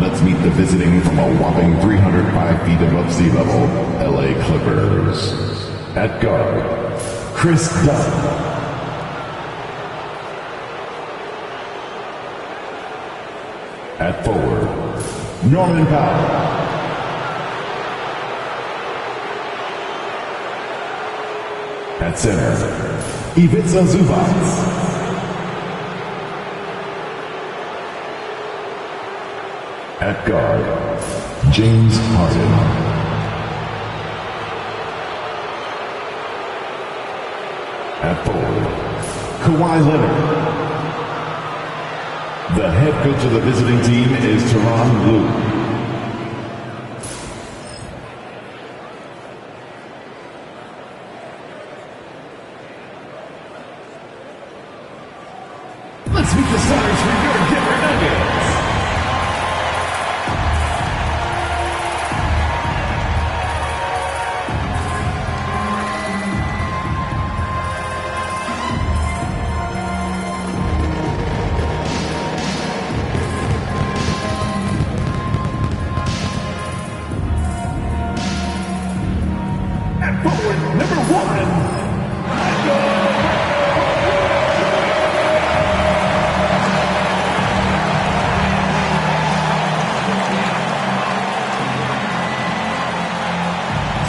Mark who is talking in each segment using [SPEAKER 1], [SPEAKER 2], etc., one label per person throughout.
[SPEAKER 1] let's meet the visiting from a whopping 305 feet above sea level, LA Clippers. At guard, Chris Dunn. At forward, Norman Powell. At center, Ivica Zubac. At guard, James Harden. At forward, Kawhi Leonard. The head coach of the visiting team is Tyronn Lue. Let's meet the starters for your Denver Nuggets. At forward, number 1.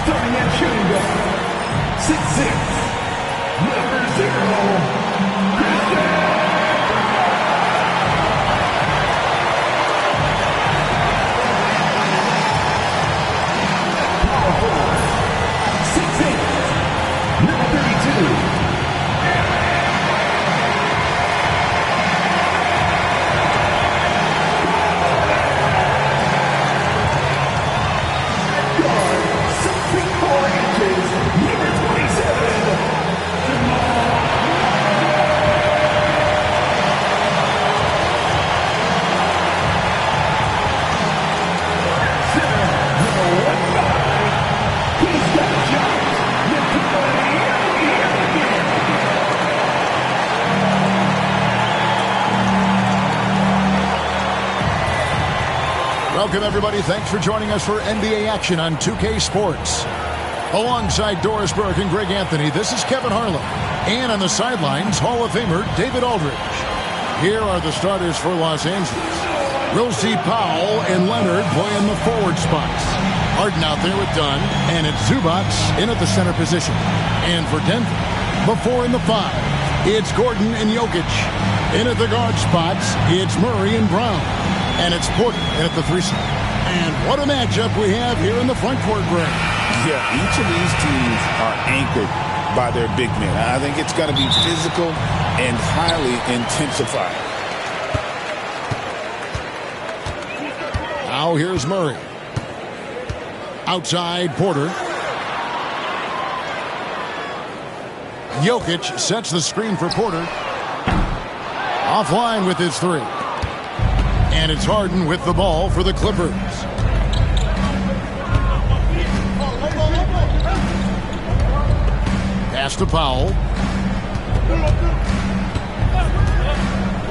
[SPEAKER 1] Starting at shooting guard, 6'6", number 0, Christian. Power forward, 6'8", number 32.
[SPEAKER 2] Welcome, everybody. Thanks for joining us for NBA action on 2K Sports. Alongside Doris Burke and Greg Anthony, this is Kevin Harlan. And on the sidelines, Hall of Famer David Aldridge. Here are the starters for Los Angeles. We'll see Powell and Leonard playing the forward spots. Harden out there with Dunn, and it's Zubac in at the center position. And for Denver, before in the 5, it's Gordon and Jokic. In at the guard spots, it's Murray and Brown. And it's Porter at the 3 spot. And what a matchup we have here in the front court, Greg.
[SPEAKER 3] Yeah, each of these teams are anchored by their big men. I think it's going to be physical and highly intensified.
[SPEAKER 2] Now here's Murray. Outside, Porter. Jokic sets the screen for Porter. Offline with his 3. And it's Harden with the ball for the Clippers. Pass to Powell.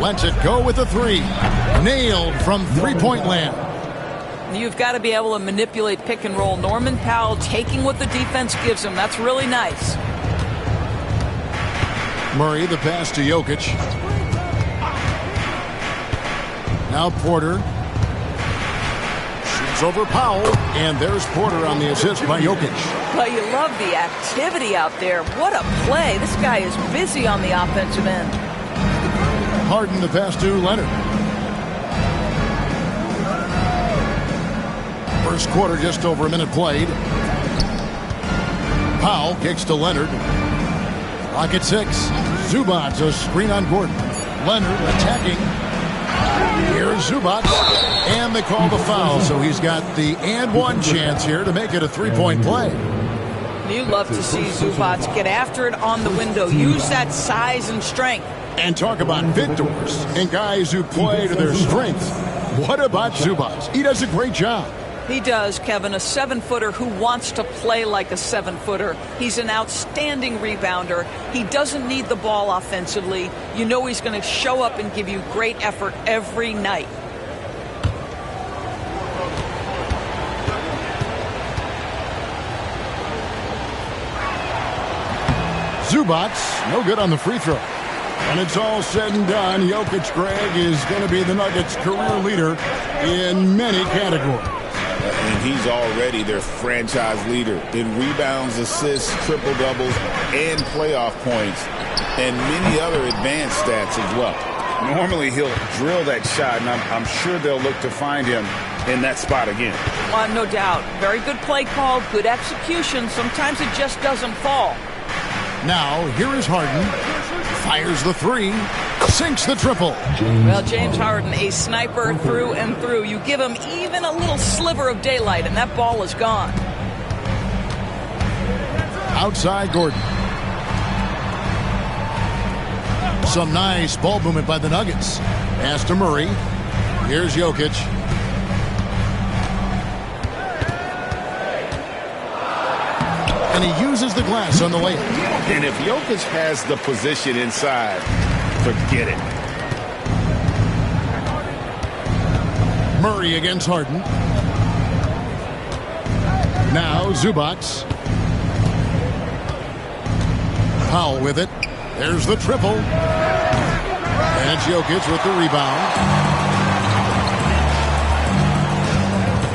[SPEAKER 2] Lets it go with the 3. Nailed from three-point land.
[SPEAKER 4] You've got to be able to manipulate pick and roll. Norman Powell taking what the defense gives him. That's really nice.
[SPEAKER 2] Murray, the pass to Jokic. Now Porter shoots over Powell, and there's Porter on the assist by Jokic.
[SPEAKER 4] Well, you love the activity out there. What a play. This guy is busy on the offensive end.
[SPEAKER 2] Harden the pass to Leonard. First quarter, just over a minute played. Powell kicks to Leonard. Clock at 6. Zubac, a screen on Gordon. Leonard attacking. Here's Zubac, and they call the foul, so he's got the and one chance here to make it a three-point play.
[SPEAKER 4] You love to see Zubac get after it on the window, use that size and strength.
[SPEAKER 2] And talk about victors and guys who play to their strengths. What about Zubac? He does a great job.
[SPEAKER 4] He does, Kevin, a 7-footer who wants to play like a 7-footer. He's an outstanding rebounder. He doesn't need the ball offensively. You know he's going to show up and give you great effort every night.
[SPEAKER 2] Zubac, no good on the free throw. And it's all said and done, Jokic, Greg, is going to be the Nuggets' career leader in many categories.
[SPEAKER 3] And he's already their franchise leader in rebounds, assists, triple-doubles, and playoff points, and many other advanced stats as well. Normally, he'll drill that shot, and I'm sure they'll look to find him in that spot again.
[SPEAKER 4] No doubt. Very good play call, good execution. Sometimes it just doesn't fall.
[SPEAKER 2] Now, here is Harden. Fires the three. Sinks the triple.
[SPEAKER 4] Well, James Harden, a sniper through and through. You give him even a little sliver of daylight, and that ball is gone.
[SPEAKER 2] Outside Gordon. Some nice ball movement by the Nuggets. Pass to Murray. Here's Jokic. And he uses the glass on the layup.
[SPEAKER 3] And if Jokic has the position inside, forget it.
[SPEAKER 2] Murray against Harden. Now Zubac. Powell with it. There's the triple. And it's Jokic with the rebound.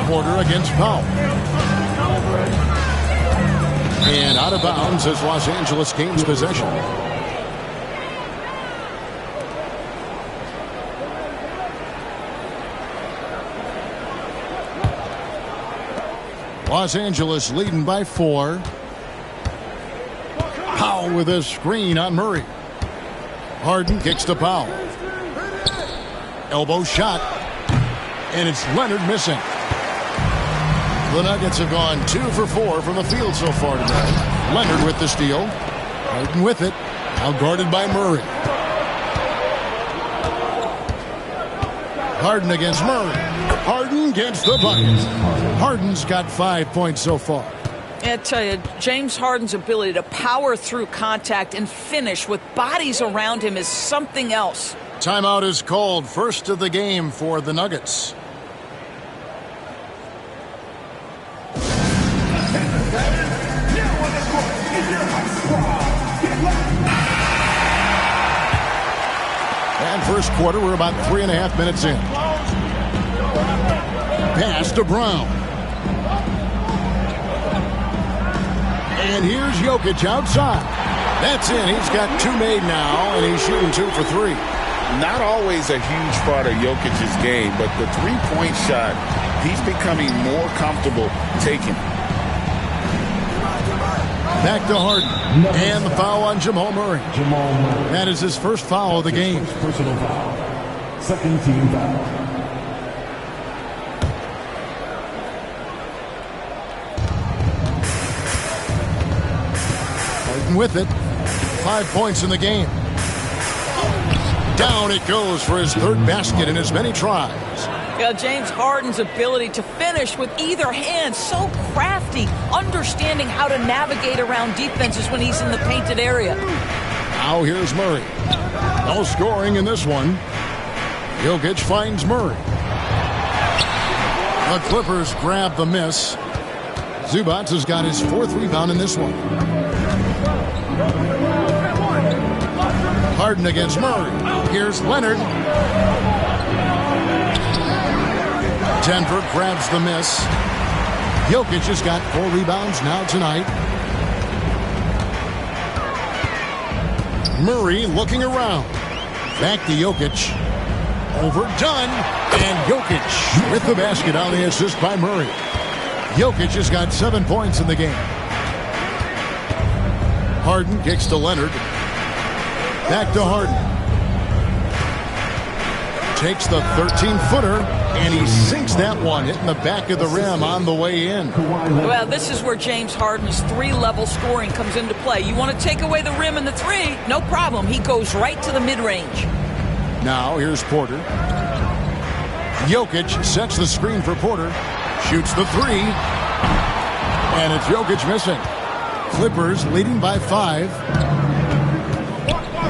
[SPEAKER 2] Porter against Powell. And out of bounds as Los Angeles gains possession. Los Angeles leading by 4. Powell with a screen on Murray. Harden kicks to Powell. Elbow shot. And it's Leonard missing. The Nuggets have gone 2 for 4 from the field so far tonight. Leonard with the steal. Harden with it. Now guarded by Murray. Harden against Murray. Harden gets the bucket. Harden's got 5 points so far.
[SPEAKER 4] I tell you, James Harden's ability to power through contact and finish with bodies around him is something else.
[SPEAKER 2] Timeout is called. First of the game for the Nuggets. And first quarter, we're about 3.5 minutes in. Pass to Brown. And here's Jokic outside. That's in. He's got 2 made now, and he's shooting 2 for 3.
[SPEAKER 3] Not always a huge part of Jokic's game, but the three-point shot, he's becoming more comfortable taking.
[SPEAKER 2] Back to Harden. And the foul on Jamal Murray. That is his first foul of the game.
[SPEAKER 1] Personal foul. Second team foul.
[SPEAKER 2] Harden with it. 5 points in the game. Down it goes for his 3rd basket in as many tries.
[SPEAKER 4] Yeah, James Harden's ability to finish with either hand, so crafty, understanding how to navigate around defenses when he's in the painted area.
[SPEAKER 2] Now here's Murray. No scoring in this one. Jokic finds Murray. The Clippers grab the miss. Zubac has got his 4th rebound in this one. Harden against Murray. Here's Leonard. Denver grabs the miss. Jokic has got 4 rebounds now tonight. Murray looking around. Back to Jokic. Overdone. And Jokic with the basket on the assist by Murray. Jokic has got 7 points in the game. Harden kicks to Leonard. Back to Harden. Takes the 13-footer, and he sinks that one, hitting the back of the rim on the way in.
[SPEAKER 4] Well, this is where James Harden's 3-level scoring comes into play. You want to take away the rim and the 3, no problem. He goes right to the mid-range.
[SPEAKER 2] Now, here's Porter. Jokic sets the screen for Porter. Shoots the 3. And it's Jokic missing. Clippers leading by 5.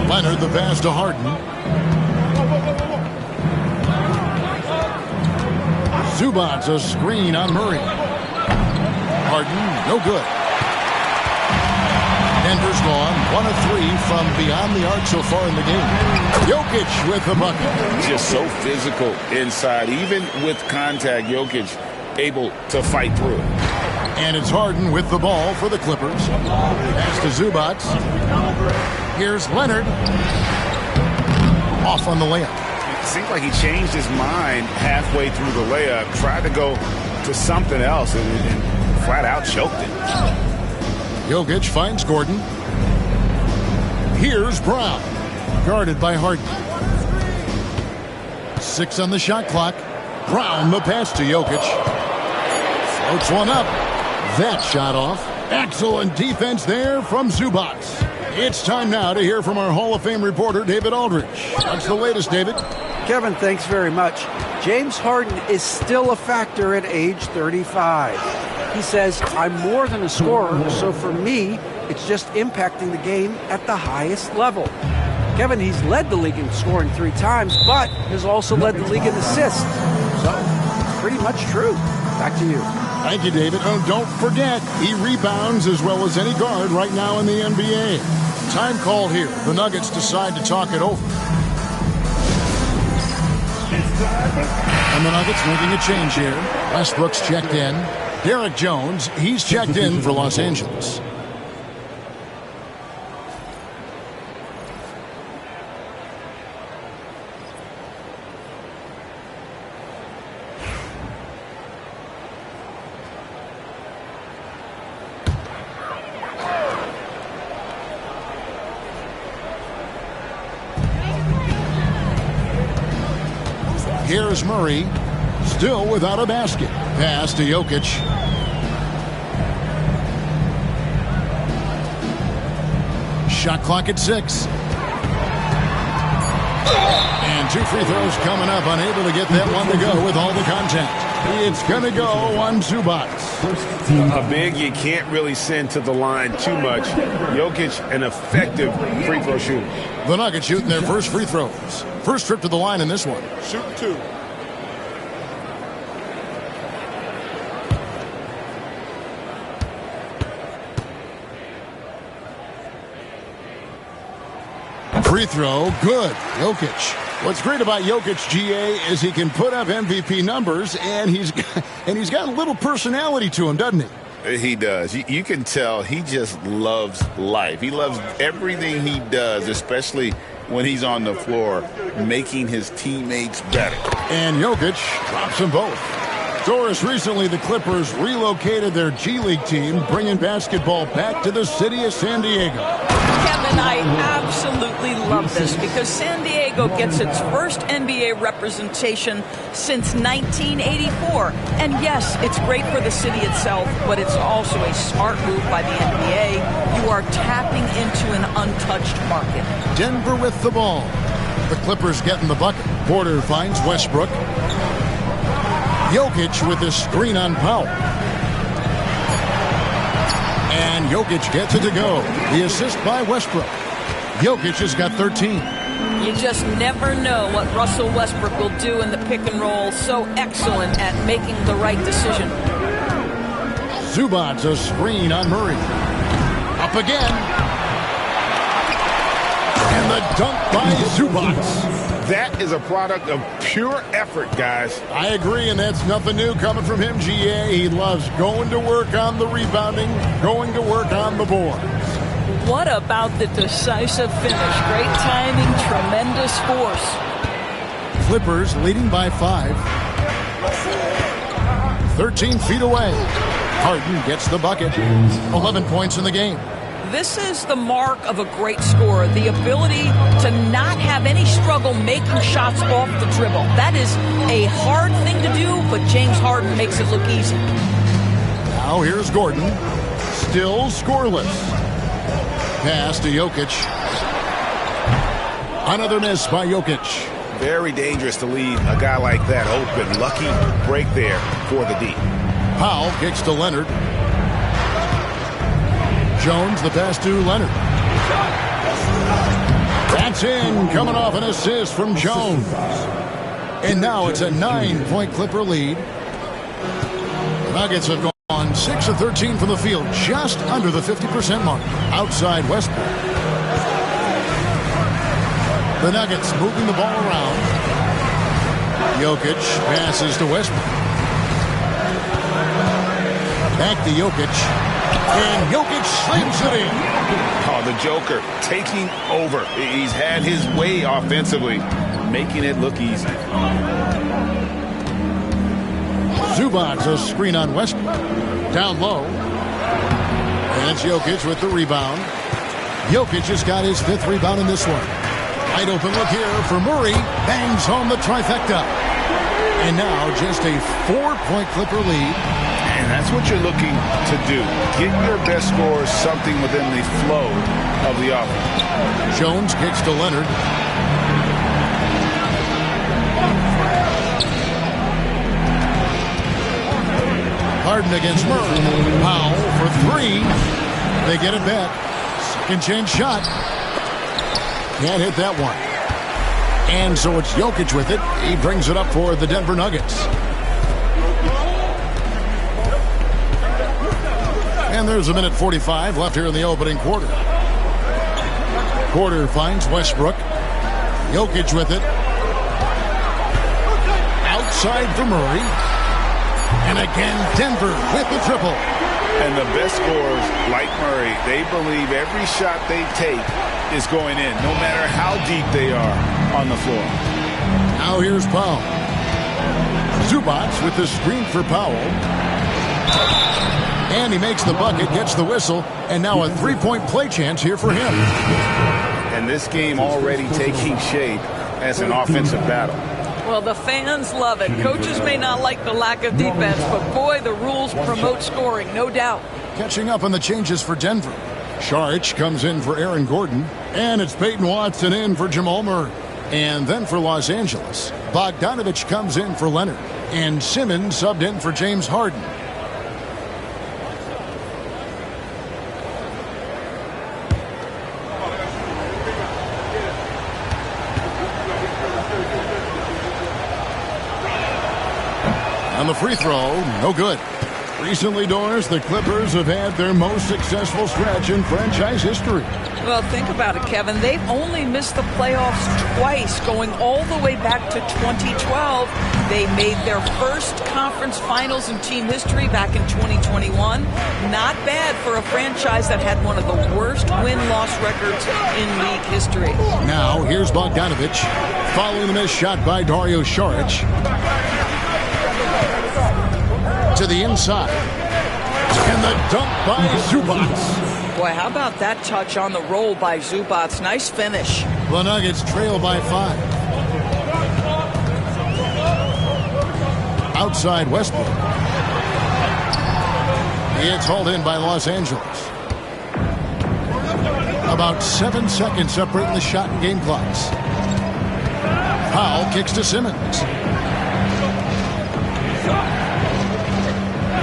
[SPEAKER 2] Leonard the pass to Harden. Zubac a screen on Murray. Harden, no good. Defenders gone. 1 of 3 from beyond the arc so far in the game. Jokic with the bucket.
[SPEAKER 3] Just so physical inside. Even with contact, Jokic able to fight through it.
[SPEAKER 2] And it's Harden with the ball for the Clippers. Pass to Zubac. Here's Leonard. Off on the layup.
[SPEAKER 3] It seems like he changed his mind halfway through the layup. Tried to go to something else and flat out choked it.
[SPEAKER 2] Jokic finds Gordon. Here's Brown. Guarded by Harden. 6 on the shot clock. Brown the pass to Jokic. Floats one up. That shot off. Excellent defense there from Zubac. It's time now to hear from our Hall of Fame reporter, David Aldridge. What's the latest, David?
[SPEAKER 5] Kevin, thanks very much. James Harden is still a factor at age 35. He says, I'm more than a scorer, so for me, it's just impacting the game at the highest level. Kevin, he's led the league in scoring 3 times, but has also led the league in assists. So, it's pretty much true. Back to you.
[SPEAKER 2] Thank you, David. Oh, don't forget, he rebounds as well as any guard right now in the NBA. Time called here. The Nuggets decide to talk it over. And the Nuggets making a change here. Westbrook's checked in. Derek Jones, he's checked in for Los Angeles. Here's Murray, still without a basket. Pass to Jokic. Shot clock at 6. And 2 free throws coming up. Unable to get that one to go with all the contact. It's going to go on Zubac.
[SPEAKER 3] A big you can't really send to the line too much. Jokic, an effective free throw shooter.
[SPEAKER 2] The Nuggets shooting their first free throws. First trip to the line in this one.
[SPEAKER 3] Shoot 2.
[SPEAKER 2] Free throw, good. Jokic. What's great about Jokic, GA, is he can put up MVP numbers, and he's got a little personality to him, doesn't he?
[SPEAKER 3] He does. You can tell he just loves life. He loves everything he does, especially when he's on the floor, making his teammates better.
[SPEAKER 2] And Jokic drops them both. Doris, recently the Clippers relocated their G League team, bringing basketball back to the city of San Diego.
[SPEAKER 4] Kevin, I absolutely love this because San Diego gets its first NBA representation since 1984. And yes, it's great for the city itself, but it's also a smart move by the NBA. You are tapping into an untouched market.
[SPEAKER 2] Denver with the ball. The Clippers getting the bucket. Porter finds Westbrook. Jokic with the screen on Powell. And Jokic gets it to go. The assist by Westbrook. Jokic has got 13.
[SPEAKER 4] You just never know what Russell Westbrook will do in the pick and roll. So excellent at making the right decision.
[SPEAKER 2] Zubac, a screen on Murray. Up again. And the dunk by Zubac.
[SPEAKER 3] That is a product of pure effort, guys.
[SPEAKER 2] I agree, and that's nothing new coming from him, GA. He loves going to work on the rebounding, going to work on the boards.
[SPEAKER 4] What about the decisive finish? Great timing, tremendous force.
[SPEAKER 2] Clippers leading by 5. 13 feet away. Harden gets the bucket. 11 points in the game.
[SPEAKER 4] This is the mark of a great scorer, the ability to not have any struggle making shots off the dribble. That is a hard thing to do, but James Harden makes it look easy.
[SPEAKER 2] Now here's Gordon, still scoreless. Pass to Jokic. Another miss by Jokic.
[SPEAKER 3] Very dangerous to leave a guy like that open. Lucky break there for the D.
[SPEAKER 2] Powell kicks to Leonard. Jones, the pass to Leonard. That's in, coming off an assist from Jones. And now it's a 9-point Clipper lead. The Nuggets have gone On 6 of 13 from the field, just under the 50% mark. Outside Westbrook. The Nuggets moving the ball around. Jokic passes to Westbrook. Back to Jokic. And Jokic slams it in.
[SPEAKER 3] Oh, the Joker taking over. He's had his way offensively, making it look easy.
[SPEAKER 2] Zubac's a screen on Westbrook. Down low. And it's Jokic with the rebound. Jokic has got his 5th rebound in this one. Wide open look here for Murray. Bangs home the trifecta. And now just a 4-point Clipper lead.
[SPEAKER 3] And that's what you're looking to do. Get your best scorers something within the flow of the offense.
[SPEAKER 2] Jones kicks to Leonard. Harden against Murray. Powell for 3. They get it back. Second chance shot. Can't hit that one. And so it's Jokic with it. He brings it up for the Denver Nuggets. And there's a minute 45 left here in the opening quarter. Porter finds Westbrook. Jokic with it. Outside for Murray. And again, Denver with the triple.
[SPEAKER 3] And the best scorers, like Murray, they believe every shot they take is going in, no matter how deep they are on the floor.
[SPEAKER 2] Now here's Powell. Zubac with the screen for Powell. And he makes the bucket, gets the whistle, and now a 3-point play chance here for him.
[SPEAKER 3] And this game already taking shape as an offensive battle.
[SPEAKER 4] Well, the fans love it. Coaches may not like the lack of defense, but boy, the rules promote scoring, no doubt.
[SPEAKER 2] Catching up on the changes for Denver. Saric comes in for Aaron Gordon, and it's Peyton Watson in for Jamal Murray. And then for Los Angeles, Bogdanovich comes in for Leonard, and Simmons subbed in for James Harden. On the free throw, no good. Recently, Doris, the Clippers have had their most successful stretch in franchise history.
[SPEAKER 4] Well, think about it, Kevin. They've only missed the playoffs twice, going all the way back to 2012. They made their first conference finals in team history back in 2021. Not bad for a franchise that had one of the worst win-loss records in league history.
[SPEAKER 2] Now, here's Bogdanovich, following the missed shot by Dario Saric. To the inside. And the dunk by Zubac.
[SPEAKER 4] Boy, how about that touch on the roll by Zubac? Nice finish.
[SPEAKER 2] The Nuggets trail by 5. Outside Westbrook. It's hauled in by Los Angeles. About 7 seconds separating the shot and game clocks. Powell kicks to Simmons.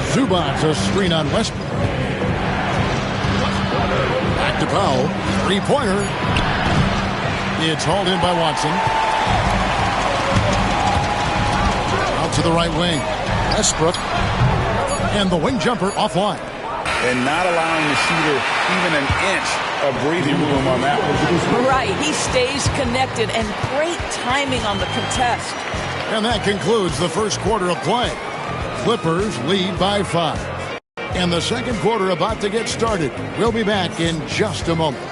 [SPEAKER 2] Zubac a screen on Westbrook. Back to Powell. 3-pointer. It's hauled in by Watson. Out to the right wing. Westbrook. And the wing jumper offline.
[SPEAKER 3] And not allowing the shooter even an inch of breathing room on that one.
[SPEAKER 4] Right. He stays connected, and great timing on the contest.
[SPEAKER 2] And that concludes the first quarter of play. Clippers lead by 5. And the second quarter about to get started. We'll be back in just a moment.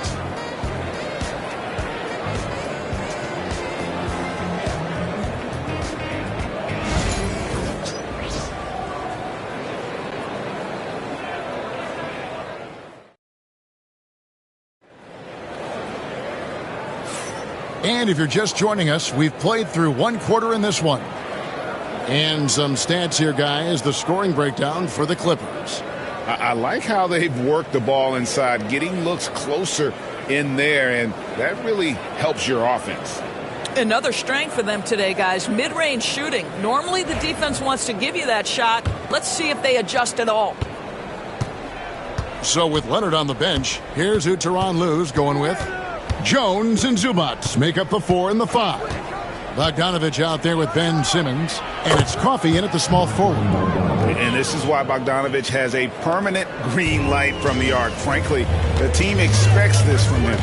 [SPEAKER 2] And if you're just joining us, we've played through one quarter in this one. And some stats here, guys, the scoring breakdown for the Clippers.
[SPEAKER 3] I like how they've worked the ball inside, getting looks closer in there, and that really helps your offense.
[SPEAKER 4] Another strength for them today, guys, mid-range shooting. Normally the defense wants to give you that shot. Let's see if they adjust at all.
[SPEAKER 2] So with Leonard on the bench, here's who Tyronn Lue's going with. Jones and Zubac make up the 4 and the 5. Bogdanovich out there with Ben Simmons, and it's Coffey in at the small forward.
[SPEAKER 3] And this is why Bogdanovich has a permanent green light from the arc. Frankly, the team expects this from him.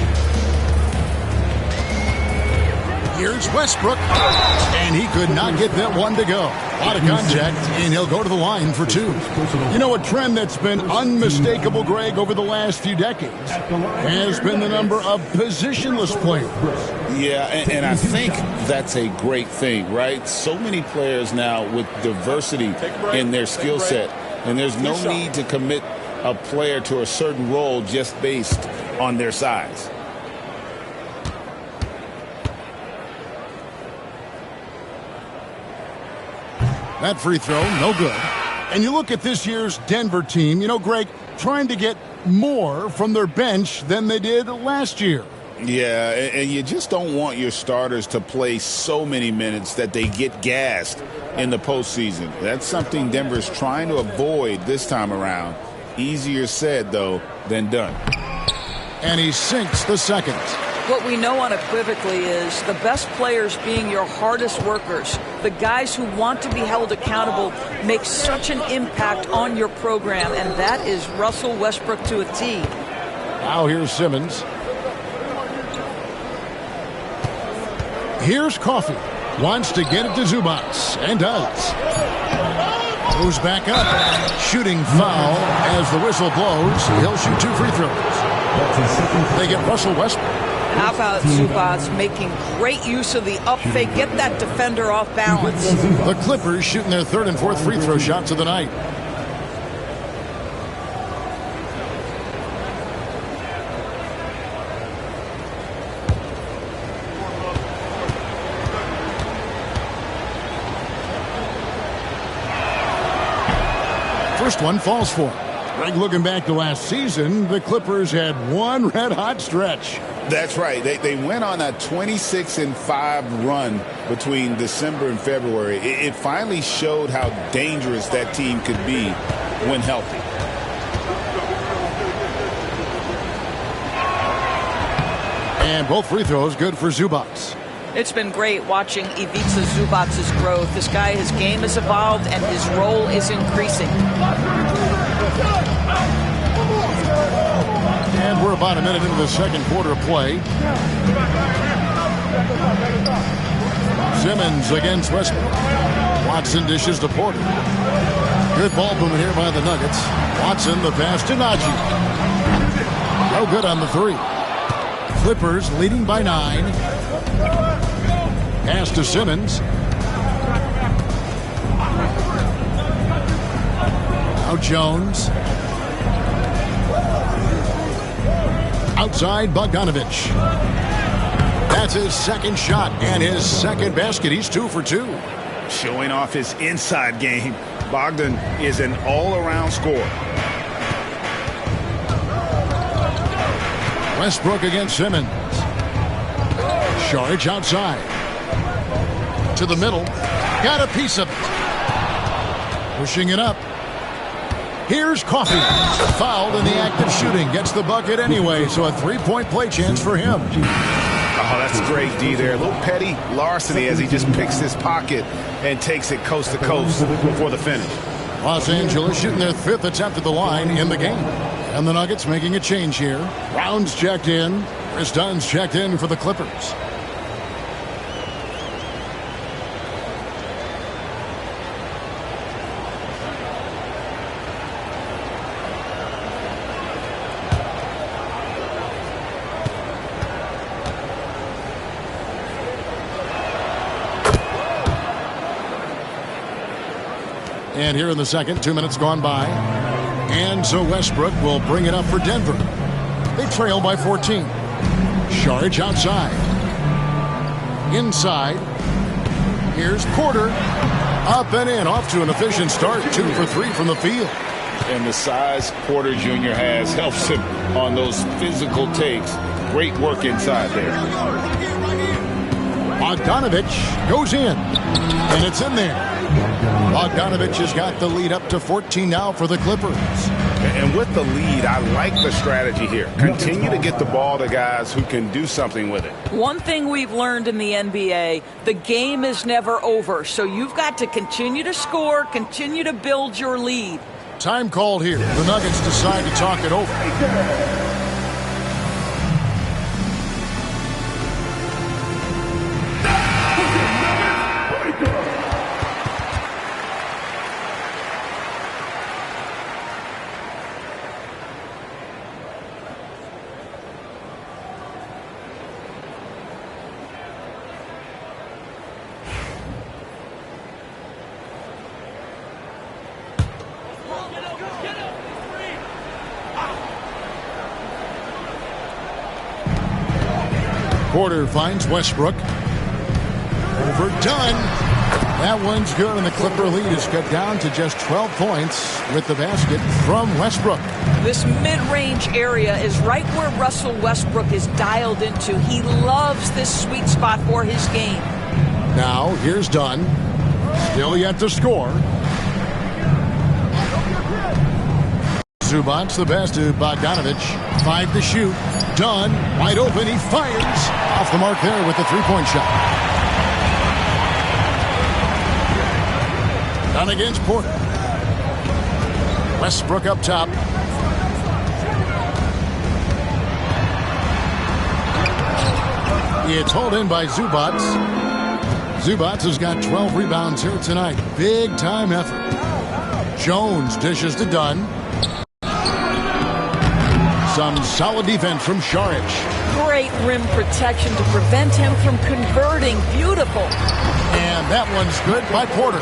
[SPEAKER 2] Here's Westbrook, and he could not get that one to go. A lot of contact, and he'll go to the line for two. You know, a trend that's been unmistakable, Greg, over the last few decades has been the number of positionless players.
[SPEAKER 3] Yeah, and I think that's a great thing, right? So many players now with diversity in their skill set, and there's no need to commit a player to a certain role just based on their size.
[SPEAKER 2] That free throw, no good. And you look at this year's Denver team, you know, Greg, trying to get more from their bench than they did last year.
[SPEAKER 3] Yeah, and you just don't want your starters to play so many minutes that they get gassed in the postseason. That's something Denver's trying to avoid this time around. Easier said, though, than done.
[SPEAKER 2] And he sinks the second.
[SPEAKER 4] What we know unequivocally is the best players being your hardest workers, the guys who want to be held accountable, make such an impact on your program, and that is Russell Westbrook to a T.
[SPEAKER 2] Now here's Simmons. Here's Coffey. Wants to get it to Zubats, and does. Moves back up. Shooting foul as the whistle blows. He'll shoot two free throws. They get Russell Westbrook.
[SPEAKER 4] How about Zubats making great use of the up fake, get that defender off balance.
[SPEAKER 2] The Clippers shooting their third and fourth free throw shots of the night. First one falls for him. Greg, looking back to last season, the Clippers had one red-hot stretch.
[SPEAKER 3] That's right. They went on a 26-5 run between December and February. It finally showed how dangerous that team could be when healthy.
[SPEAKER 2] And both free throws good for Zubats.
[SPEAKER 4] It's been great watching Ivica Zubats' growth. This guy, his game has evolved and his role is increasing.
[SPEAKER 2] And we're about a minute into the second quarter of play. Simmons against Westbrook. Watson dishes to Porter. Good ball movement here by the Nuggets. Watson, the pass to Najee. No good on the three. Clippers leading by 9. Pass to Simmons. Now Jones. Outside Bogdanovich. That's his second shot and his second basket. He's 2 for 2.
[SPEAKER 3] Showing off his inside game. Bogdan is an all-around scorer.
[SPEAKER 2] Westbrook against Simmons. Charge outside. To the middle. Got a piece of it. Pushing it up. Here's Coffey. Fouled in the act of shooting. Gets the bucket anyway, so a three-point play chance for him.
[SPEAKER 3] Oh, that's great, D there. A little petty larceny as he just picks his pocket and takes it coast to coast for the finish.
[SPEAKER 2] Los Angeles shooting their 5th attempt at the line in the game. And the Nuggets making a change here. Brown's checked in. Chris Dunn's checked in for the Clippers. And here in the second, 2 minutes gone by. And so Westbrook will bring it up for Denver. They trail by 14. Charge outside. Inside. Here's Porter. Up and in. Off to an efficient start. 2 for 3 from the field.
[SPEAKER 3] And the size Porter Jr. has helps him on those physical takes. Great work inside there.
[SPEAKER 2] Bogdanovich goes in. And it's in there. Bogdanovich has got the lead up to 14 now for the Clippers.
[SPEAKER 3] And with the lead, I like the strategy here. Continue to get the ball to guys who can do something with it.
[SPEAKER 4] One thing we've learned in the NBA, the game is never over. So you've got to continue to score, continue to build your lead.
[SPEAKER 2] Time called here. The Nuggets decide to talk it over. Porter finds Westbrook. Overdone. That one's good, and the Clipper lead is cut down to just 12 points with the basket from Westbrook.
[SPEAKER 4] This mid-range area is right where Russell Westbrook is dialed into. He loves this sweet spot for his game.
[SPEAKER 2] Now, here's Dunn. Still yet to score. Zubac, the pass to Bogdanovich. 5 to shoot. Dunn, wide open. He fires. Off the mark there with the three-point shot. Dunn against Porter. Westbrook up top. It's hauled in by Zubac. Zubac has got 12 rebounds here tonight. Big time effort. Jones dishes to Dunn. Some solid defense from Šarić.
[SPEAKER 4] Great rim protection to prevent him from converting. Beautiful.
[SPEAKER 2] And that one's good by Porter.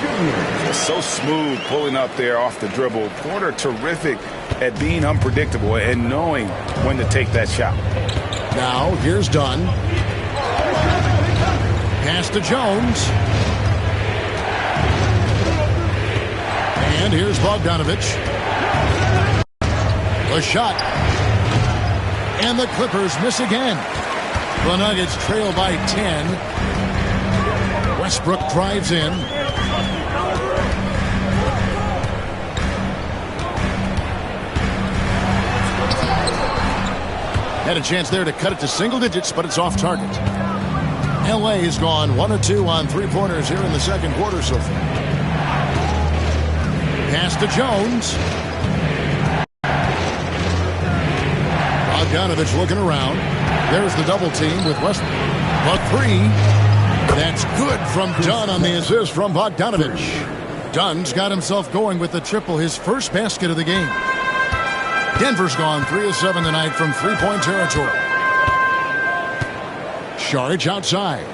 [SPEAKER 3] Just so smooth pulling up there off the dribble. Porter terrific at being unpredictable and knowing when to take that shot.
[SPEAKER 2] Now here's Dunn. Pass to Jones. And here's Bogdanovich. The shot. And the Clippers miss again. The Nuggets trail by 10. Westbrook drives in. Had a chance there to cut it to single digits, but it's off target. LA has gone 1 of 2 on three-pointers here in the second quarter so far. Pass to Jones. Bogdanovich looking around. There's the double team with Westbrook. The three. That's good from Dunn on the assist from Bogdanovich. Dunn's got himself going with the triple, his first basket of the game. Denver's gone 3 of 7 tonight from three-point territory. Šarić outside.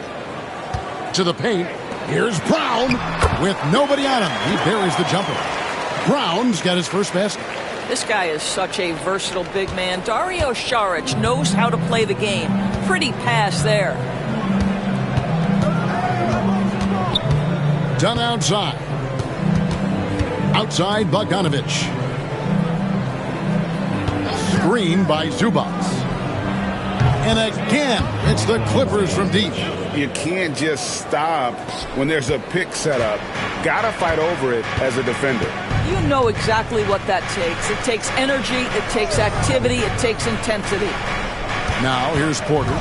[SPEAKER 2] To the paint. Here's Brown with nobody on him. He buries the jumper. Brown's got his first basket.
[SPEAKER 4] This guy is such a versatile big man. Dario Šarić knows how to play the game. Pretty pass there.
[SPEAKER 2] Dunn outside. Outside Bogdanovich. Screen by Zubac. And again, it's the Clippers from deep.
[SPEAKER 3] You can't just stop when there's a pick set up. Gotta fight over it as a defender.
[SPEAKER 4] You know exactly what that takes. It takes energy, it takes activity, it takes intensity.
[SPEAKER 2] Now here's Porter.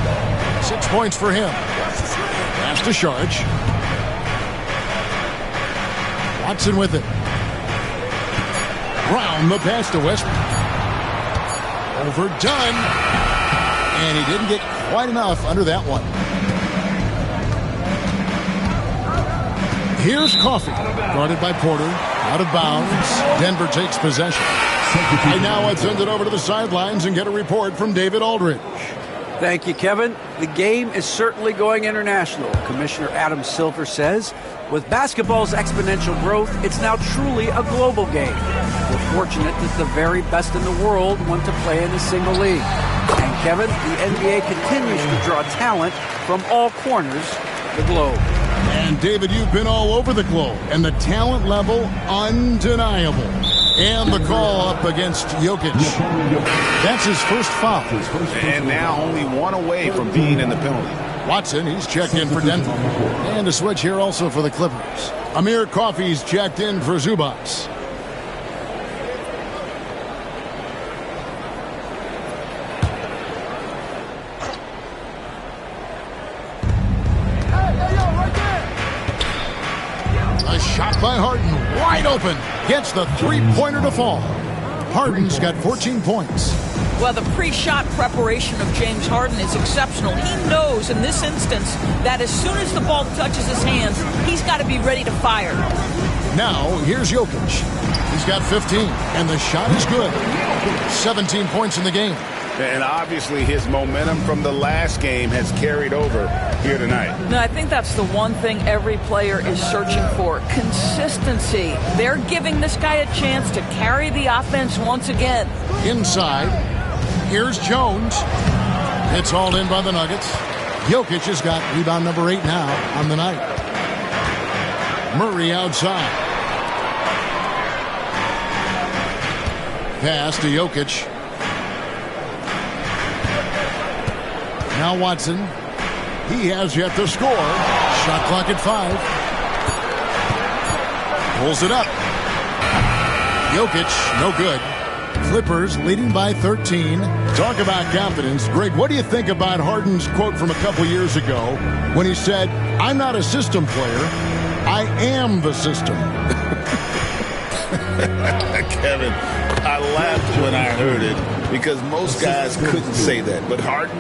[SPEAKER 2] 6 points for him. Pass to Šarić. Watson with it. Brown the pass to Westbrook. Overdone. And he didn't get quite enough under that one. Here's Coffey. Guarded by Porter. Out of bounds. Denver takes possession. And now let's send it over to the sidelines and get a report from David Aldridge.
[SPEAKER 5] Thank you, Kevin. The game is certainly going international. Commissioner Adam Silver says, with basketball's exponential growth, it's now truly a global game. We're fortunate that the very best in the world want to play in a single league. And Kevin, the NBA continues to draw talent from all corners of the globe.
[SPEAKER 2] And David, you've been all over the globe, and the talent level undeniable. And the call up against Jokic. That's his first foul.
[SPEAKER 3] And now only one away from being in the penalty.
[SPEAKER 2] Watson, he's checked in for Denver. And a switch here also for the Clippers. Amir Coffey's checked in for Zubac. by Harden. Wide open. Gets the three-pointer to fall. Harden's got 14 points.
[SPEAKER 4] Well, the pre-shot preparation of James Harden is exceptional. He knows in this instance that as soon as the ball touches his hands, he's got to be ready to fire.
[SPEAKER 2] Now, here's Jokic. He's got 15, and the shot is good. 17 points in the game.
[SPEAKER 3] And obviously his momentum from the last game has carried over here tonight.
[SPEAKER 4] No, I think that's the one thing every player is searching for, consistency. They're giving this guy a chance to carry the offense once again.
[SPEAKER 2] Inside, here's Jones. It's hauled in by the Nuggets. Jokic has got rebound number 8 now on the night. Murray outside. Pass to Jokic. Now Watson. He has yet to score. Shot clock at 5. Pulls it up. Jokic, no good. Clippers leading by 13. Talk about confidence. Greg, what do you think about Harden's quote from a couple years ago when he said, "I'm not a system player. I am the system."
[SPEAKER 3] Kevin, I laughed when I heard it because most guys couldn't say that. But Harden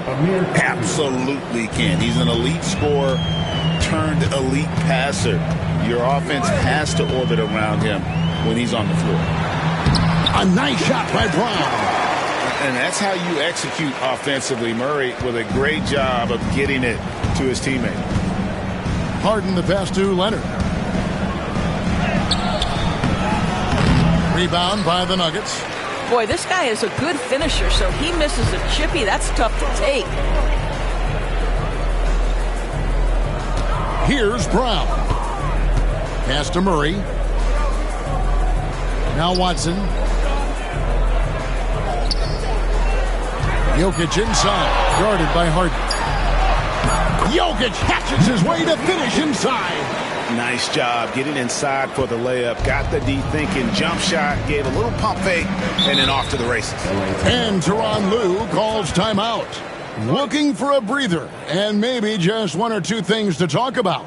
[SPEAKER 3] absolutely can. He's an elite scorer turned elite passer. Your offense has to orbit around him when he's on the floor.
[SPEAKER 2] A nice shot by Brown.
[SPEAKER 3] And that's how you execute offensively. Murray with a great job of getting it to his teammate.
[SPEAKER 2] Harden the pass to Leonard. Rebound by the Nuggets.
[SPEAKER 4] Boy, this guy is a good finisher, so he misses a chippy. That's tough to take.
[SPEAKER 2] Here's Brown. Pass to Murray. Now Watson. Jokic inside. Guarded by Harden. Jokic hatchets his way to finish inside.
[SPEAKER 3] Nice job getting inside for the layup. Got the deep thinking jump shot. Gave a little pump fake. And then off to the races.
[SPEAKER 2] And Tyronn Lue calls timeout. Looking for a breather. And maybe just one or two things to talk about.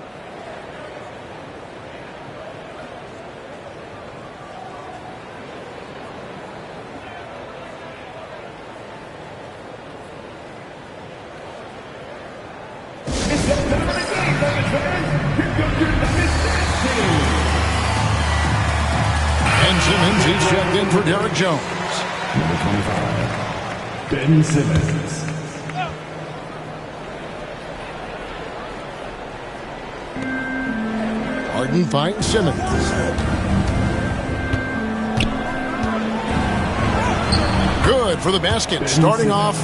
[SPEAKER 2] Simmons, he's checked in for Derek Jones.
[SPEAKER 1] Number 25, Ben Simmons.
[SPEAKER 2] Harden finds Simmons. Good for the basket. Starting off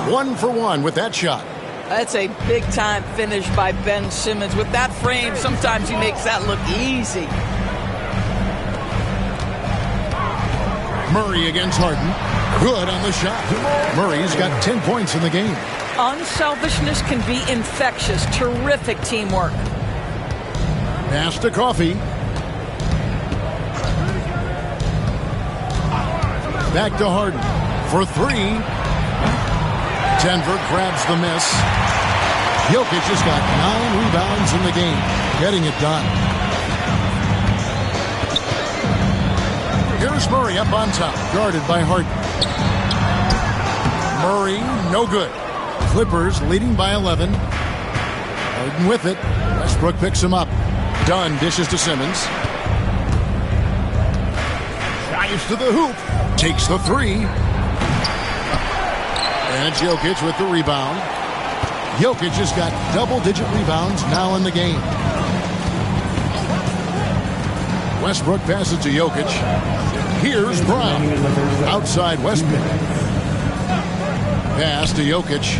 [SPEAKER 2] 1 for 1 with that shot.
[SPEAKER 4] That's a big-time finish by Ben Simmons. With that frame, sometimes he makes that look easy.
[SPEAKER 2] Murray against Harden. Good on the shot. Murray's got 10 points in the game.
[SPEAKER 4] Unselfishness can be infectious. Terrific teamwork.
[SPEAKER 2] Pass to Coffee. Back to Harden for 3. Denver grabs the miss. Jokic has got 9 rebounds in the game. Getting it done. Here's Murray up on top, guarded by Harden. Murray, no good. Clippers leading by 11. Harden with it. Westbrook picks him up. Dunn dishes to Simmons. Dives to the hoop. Takes the 3. And Jokic with the rebound. Jokic has got double-digit rebounds now in the game. Westbrook passes to Jokic. Here's Brown. Outside Westbrook. Pass to Jokic.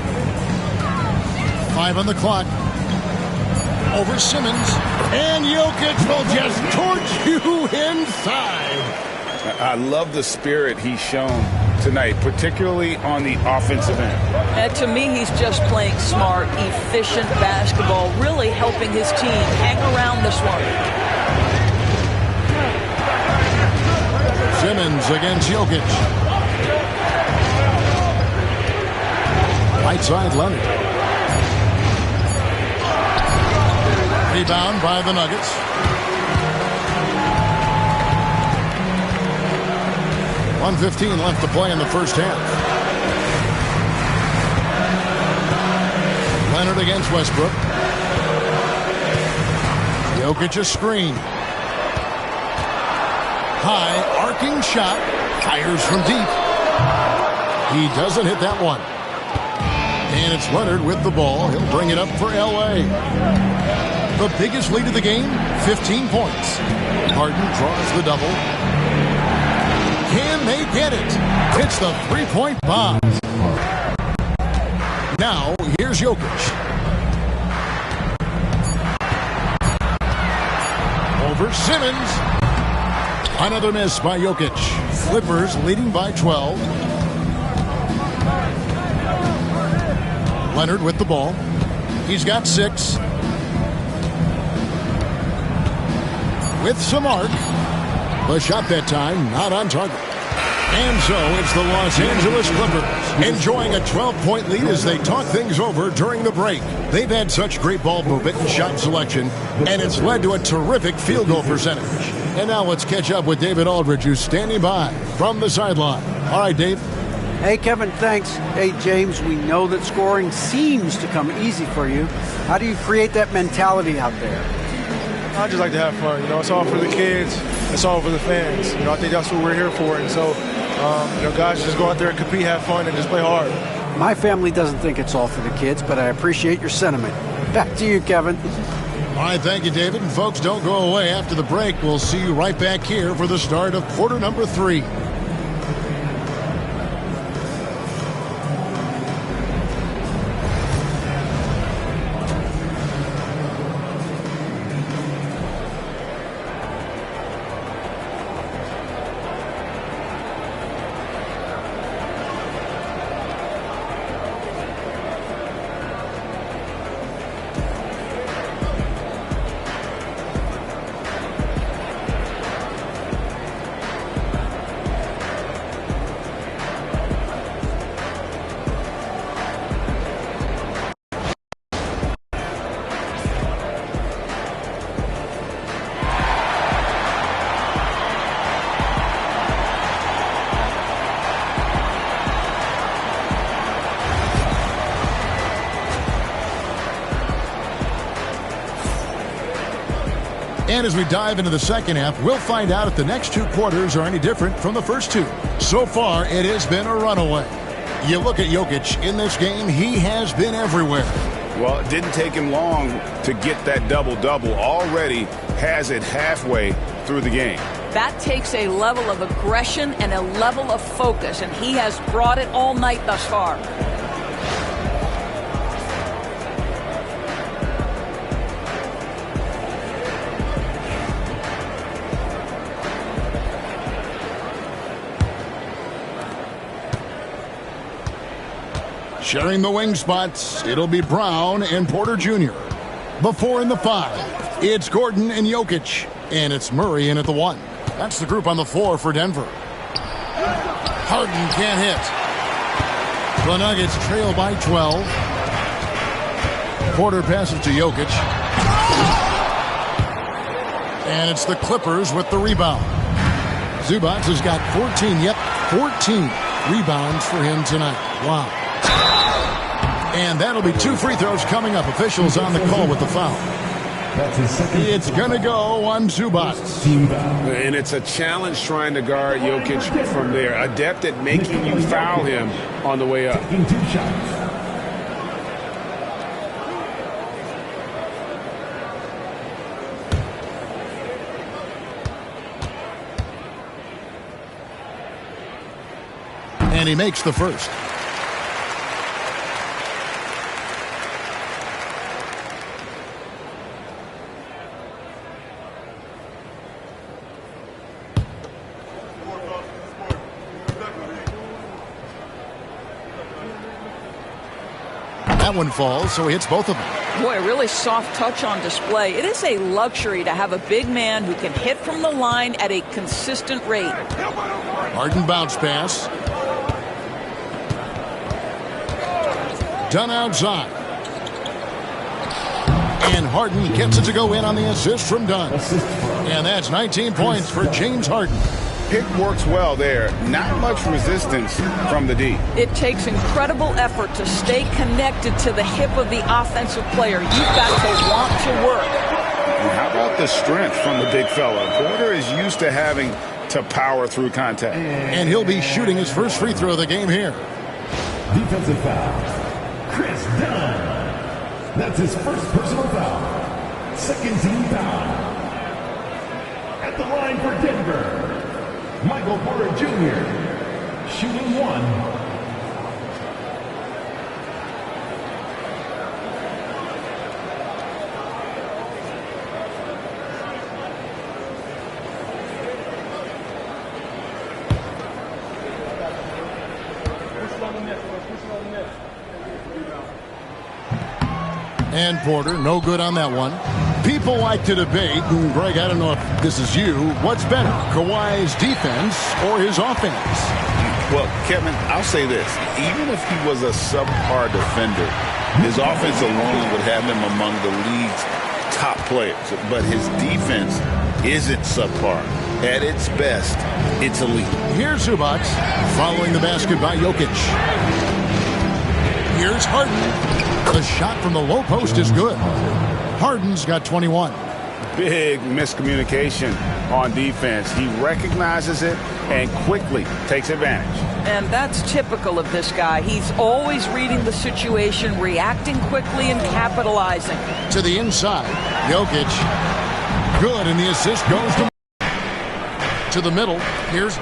[SPEAKER 2] 5 on the clock. Over Simmons. And Jokic will just torch you inside.
[SPEAKER 3] I love the spirit he's shown tonight, particularly on the offensive end.
[SPEAKER 4] To me, he's just playing smart, efficient basketball, really helping his team hang around this one.
[SPEAKER 2] Simmons against Jokic. Right side Leonard. Rebound by the Nuggets. 1:15 left to play in the first half. Leonard against Westbrook. Jokic a screen. High arcing shot. Fires from deep. He doesn't hit that one. And it's Leonard with the ball. He'll bring it up for L.A. The biggest lead of the game, 15 points. Harden draws the double. Can they get it? It's the three-point bomb. Now, here's Jokic. Over Simmons. Another miss by Jokic. Clippers leading by 12. Leonard with the ball. He's got 6. With some arc. The shot that time not on target. And so it's the Los Angeles Clippers enjoying a 12-point lead as they talk things over during the break. They've had such great ball movement and shot selection, and it's led to a terrific field goal percentage. And now let's catch up with David Aldridge, who's standing by from the sideline. All right, Dave.
[SPEAKER 5] Hey, Kevin, thanks. Hey, James, we know that scoring seems to come easy for you. How do you create that mentality out there?
[SPEAKER 6] I just like to have fun. It's all for the kids. It's all for the fans. I think that's what we're here for. And so, guys, just go out there and compete, have fun, and just play hard.
[SPEAKER 5] My family doesn't think it's all for the kids, but I appreciate your sentiment. Back to you, Kevin.
[SPEAKER 2] All right, thank you, David. And folks, don't go away. After the break, we'll see you right back here for the start of quarter number 3. And as we dive into the second half, we'll find out if the next 2 quarters are any different from the first 2. So far, it has been a runaway. You look at Jokic in this game, he has been everywhere.
[SPEAKER 3] Well, it didn't take him long to get that double-double. Already has it halfway through the game.
[SPEAKER 4] That takes a level of aggression and a level of focus, and he has brought it all night thus far.
[SPEAKER 2] Sharing the wing spots, it'll be Brown and Porter Jr. The 4 and the 5. It's Gordon and Jokic. And it's Murray in at the 1. That's the group on the floor for Denver. Harden can't hit. The Nuggets trail by 12. Porter passes to Jokic. And it's the Clippers with the rebound. Zubac has got 14. Yep, 14 rebounds for him tonight. Wow. And that'll be 2 free throws coming up. Officials on the call with the foul. It's going to go on Zubac.
[SPEAKER 3] And it's a challenge trying to guard Jokic from there. Adept at making you foul him on the way up.
[SPEAKER 2] And he makes the first. That one falls, so he hits both of them.
[SPEAKER 4] Boy, a really soft touch on display. It is a luxury to have a big man who can hit from the line at a consistent rate.
[SPEAKER 2] Harden bounce pass. Done outside. And Harden gets it to go in on the assist from Dunn. And that's 19 points for James Harden.
[SPEAKER 3] pick works well there. Not much resistance from the D.
[SPEAKER 4] It takes incredible effort to stay connected to the hip of the offensive player. You've got to want to work.
[SPEAKER 3] And how about the strength from the big fella? Porter is used to having to power through contact.
[SPEAKER 2] And he'll be shooting his first free throw of the game here.
[SPEAKER 1] Defensive foul. Chris Dunn. That's his first personal foul. Second team foul. At the line for Denver, Michael Porter Jr. shooting one.
[SPEAKER 2] And Porter, no good on that one. People like to debate, and Greg, I don't know if this is you, what's better, Kawhi's defense or his offense?
[SPEAKER 3] Well, Kevin, I'll say this. Even if he was a subpar defender, his offense alone would have him among the league's top players. But his defense isn't subpar. At its best, it's elite.
[SPEAKER 2] Here's Zubac following the basket by Jokic. Here's Harden. The shot from the low post is good. Harden's got 21.
[SPEAKER 3] Big miscommunication on defense. He recognizes it and quickly takes advantage.
[SPEAKER 4] And that's typical of this guy. He's always reading the situation, reacting quickly, and capitalizing.
[SPEAKER 2] To the inside, Jokic. Good, and the assist goes to the middle. Here's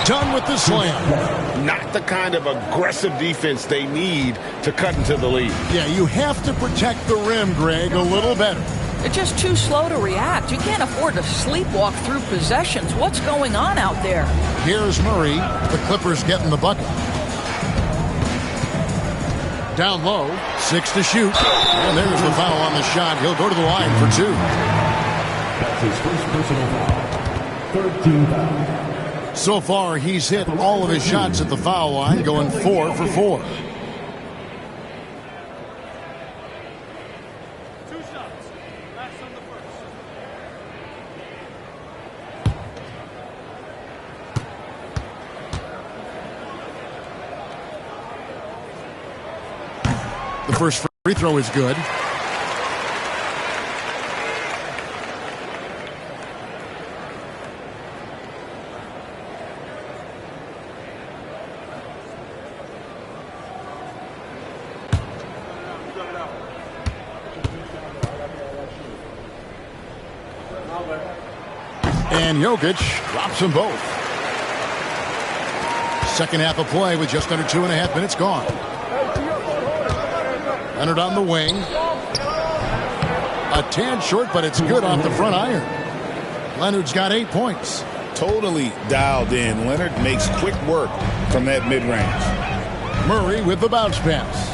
[SPEAKER 2] done with the slam.
[SPEAKER 3] Not the kind of aggressive defense they need to cut into the lead.
[SPEAKER 2] Yeah, you have to protect the rim, Greg, a little better.
[SPEAKER 4] They're just too slow to react. You can't afford to sleepwalk through possessions. What's going on out there?
[SPEAKER 2] Here's Murray. The Clippers getting the bucket. Down low, 6 to shoot. And there's the foul on the shot. He'll go to the line for 2.
[SPEAKER 1] That's his first personal foul. Third team foul.
[SPEAKER 2] So far, he's hit all of his shots at the foul line, going 4 for 4. The first free throw is good. And Jokic drops them both. Second half of play with just under 2.5 minutes gone. Leonard on the wing. A tad short, but it's good off the front iron. Leonard's got 8 points.
[SPEAKER 3] Totally dialed in. Leonard makes quick work from that mid-range.
[SPEAKER 2] Murray with the bounce pass.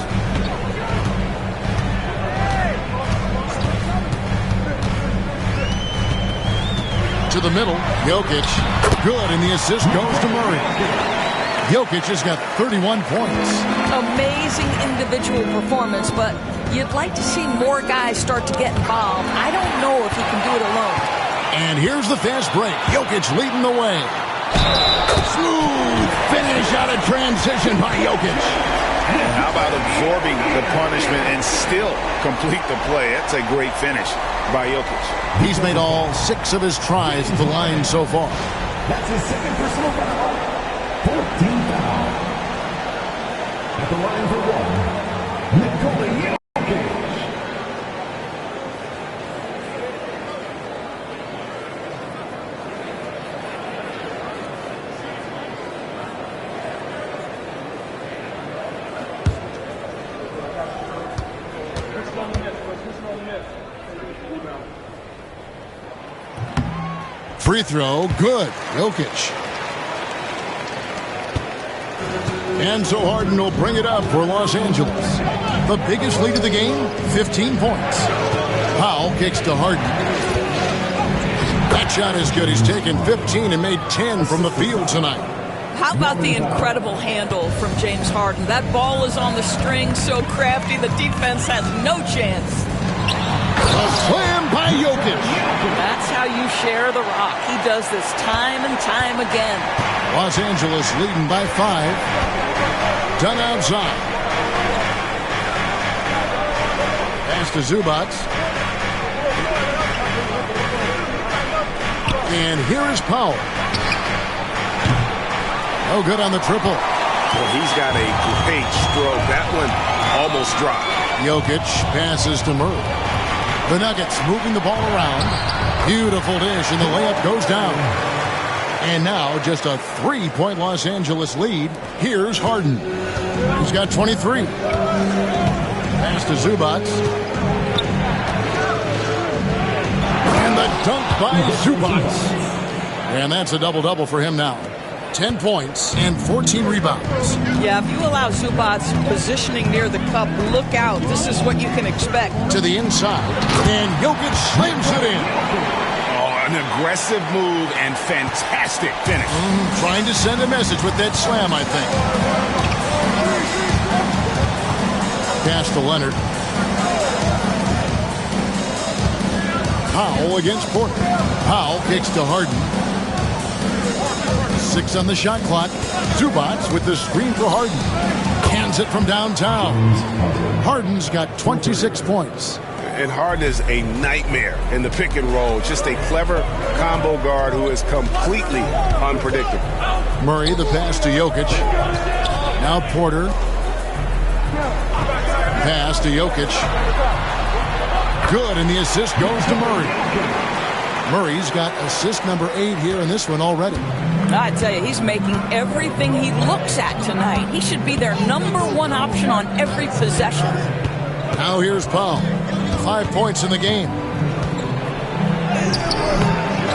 [SPEAKER 2] To the middle, Jokic. Good, and the assist goes to Murray. Jokic has got 31 points.
[SPEAKER 4] Amazing individual performance, but you'd like to see more guys start to get involved. I don't know if he can do it alone.
[SPEAKER 2] And here's the fast break. Jokic leading the way. Smooth finish out of transition by Jokic.
[SPEAKER 3] And how about absorbing the punishment and still complete the play? That's a great finish by Jokic.
[SPEAKER 2] He's made all 6 of his tries at the line so far.
[SPEAKER 1] That's his second personal foul. 14 foul. At the line for 1, Nikola Jokic.
[SPEAKER 2] Free throw, good. Jokic. And so Harden will bring it up for Los Angeles. The biggest lead of the game, 15 points. Powell kicks to Harden. That shot is good. He's taken 15 and made 10 from the field tonight.
[SPEAKER 4] How about the incredible handle from James Harden? That ball is on the string, so crafty, the defense has no chance.
[SPEAKER 2] A slam by by Jokic.
[SPEAKER 4] That's how you share the rock. He does this time and time again.
[SPEAKER 2] Los Angeles leading by 5. Done outside. Pass to Zubac. And here is Powell. No good on the triple.
[SPEAKER 7] Well, he's got a great stroke. That one almost dropped.
[SPEAKER 2] Jokic passes to Murray. The Nuggets moving the ball around. Beautiful dish, and the layup goes down. And now just a 3-point Los Angeles lead. Here's Harden. He's got 23. Pass to Zubac. And the dunk by Zubac. And that's a double-double for him now. 10 points and 14 rebounds.
[SPEAKER 4] Yeah, if you allow Zubac positioning near the cup, look out. This is what you can expect.
[SPEAKER 2] To the inside. And Jokic slams it in.
[SPEAKER 3] Oh, an aggressive move and fantastic finish.
[SPEAKER 2] Trying to send a message with that slam, I think. Pass to Leonard. Powell against Porter. Powell kicks to Harden. 6 on the shot clock. Zubac with the screen for Harden. Hands it from downtown. Harden's got 26 points.
[SPEAKER 7] And Harden is a nightmare in the pick and roll. Just a clever combo guard who is completely unpredictable.
[SPEAKER 2] Murray, the pass to Jokic. Now Porter. Pass to Jokic. Good, and the assist goes to Murray. Murray's got assist number 8 here in this one already.
[SPEAKER 4] I tell you, he's making everything he looks at tonight. He should be their #1 option on every possession.
[SPEAKER 2] Now here's Powell. 5 points in the game.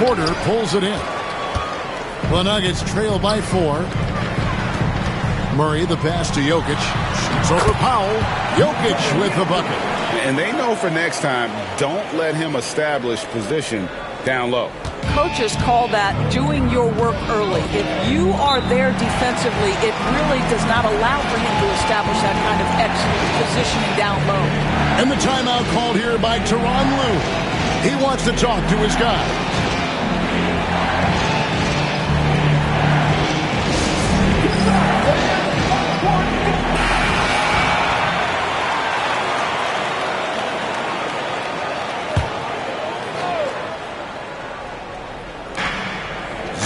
[SPEAKER 2] Porter pulls it in. The Nuggets trail by 4. Murray, the pass to Jokic. Shoots over Powell. Jokic with the bucket.
[SPEAKER 3] And they know for next time, don't let him establish position down low.
[SPEAKER 4] Coaches call that doing your work early. If you are there defensively, it really does not allow for him to establish that kind of excellent positioning down low.
[SPEAKER 2] And the timeout called here by Tyronn Lue. He wants to talk to his guy.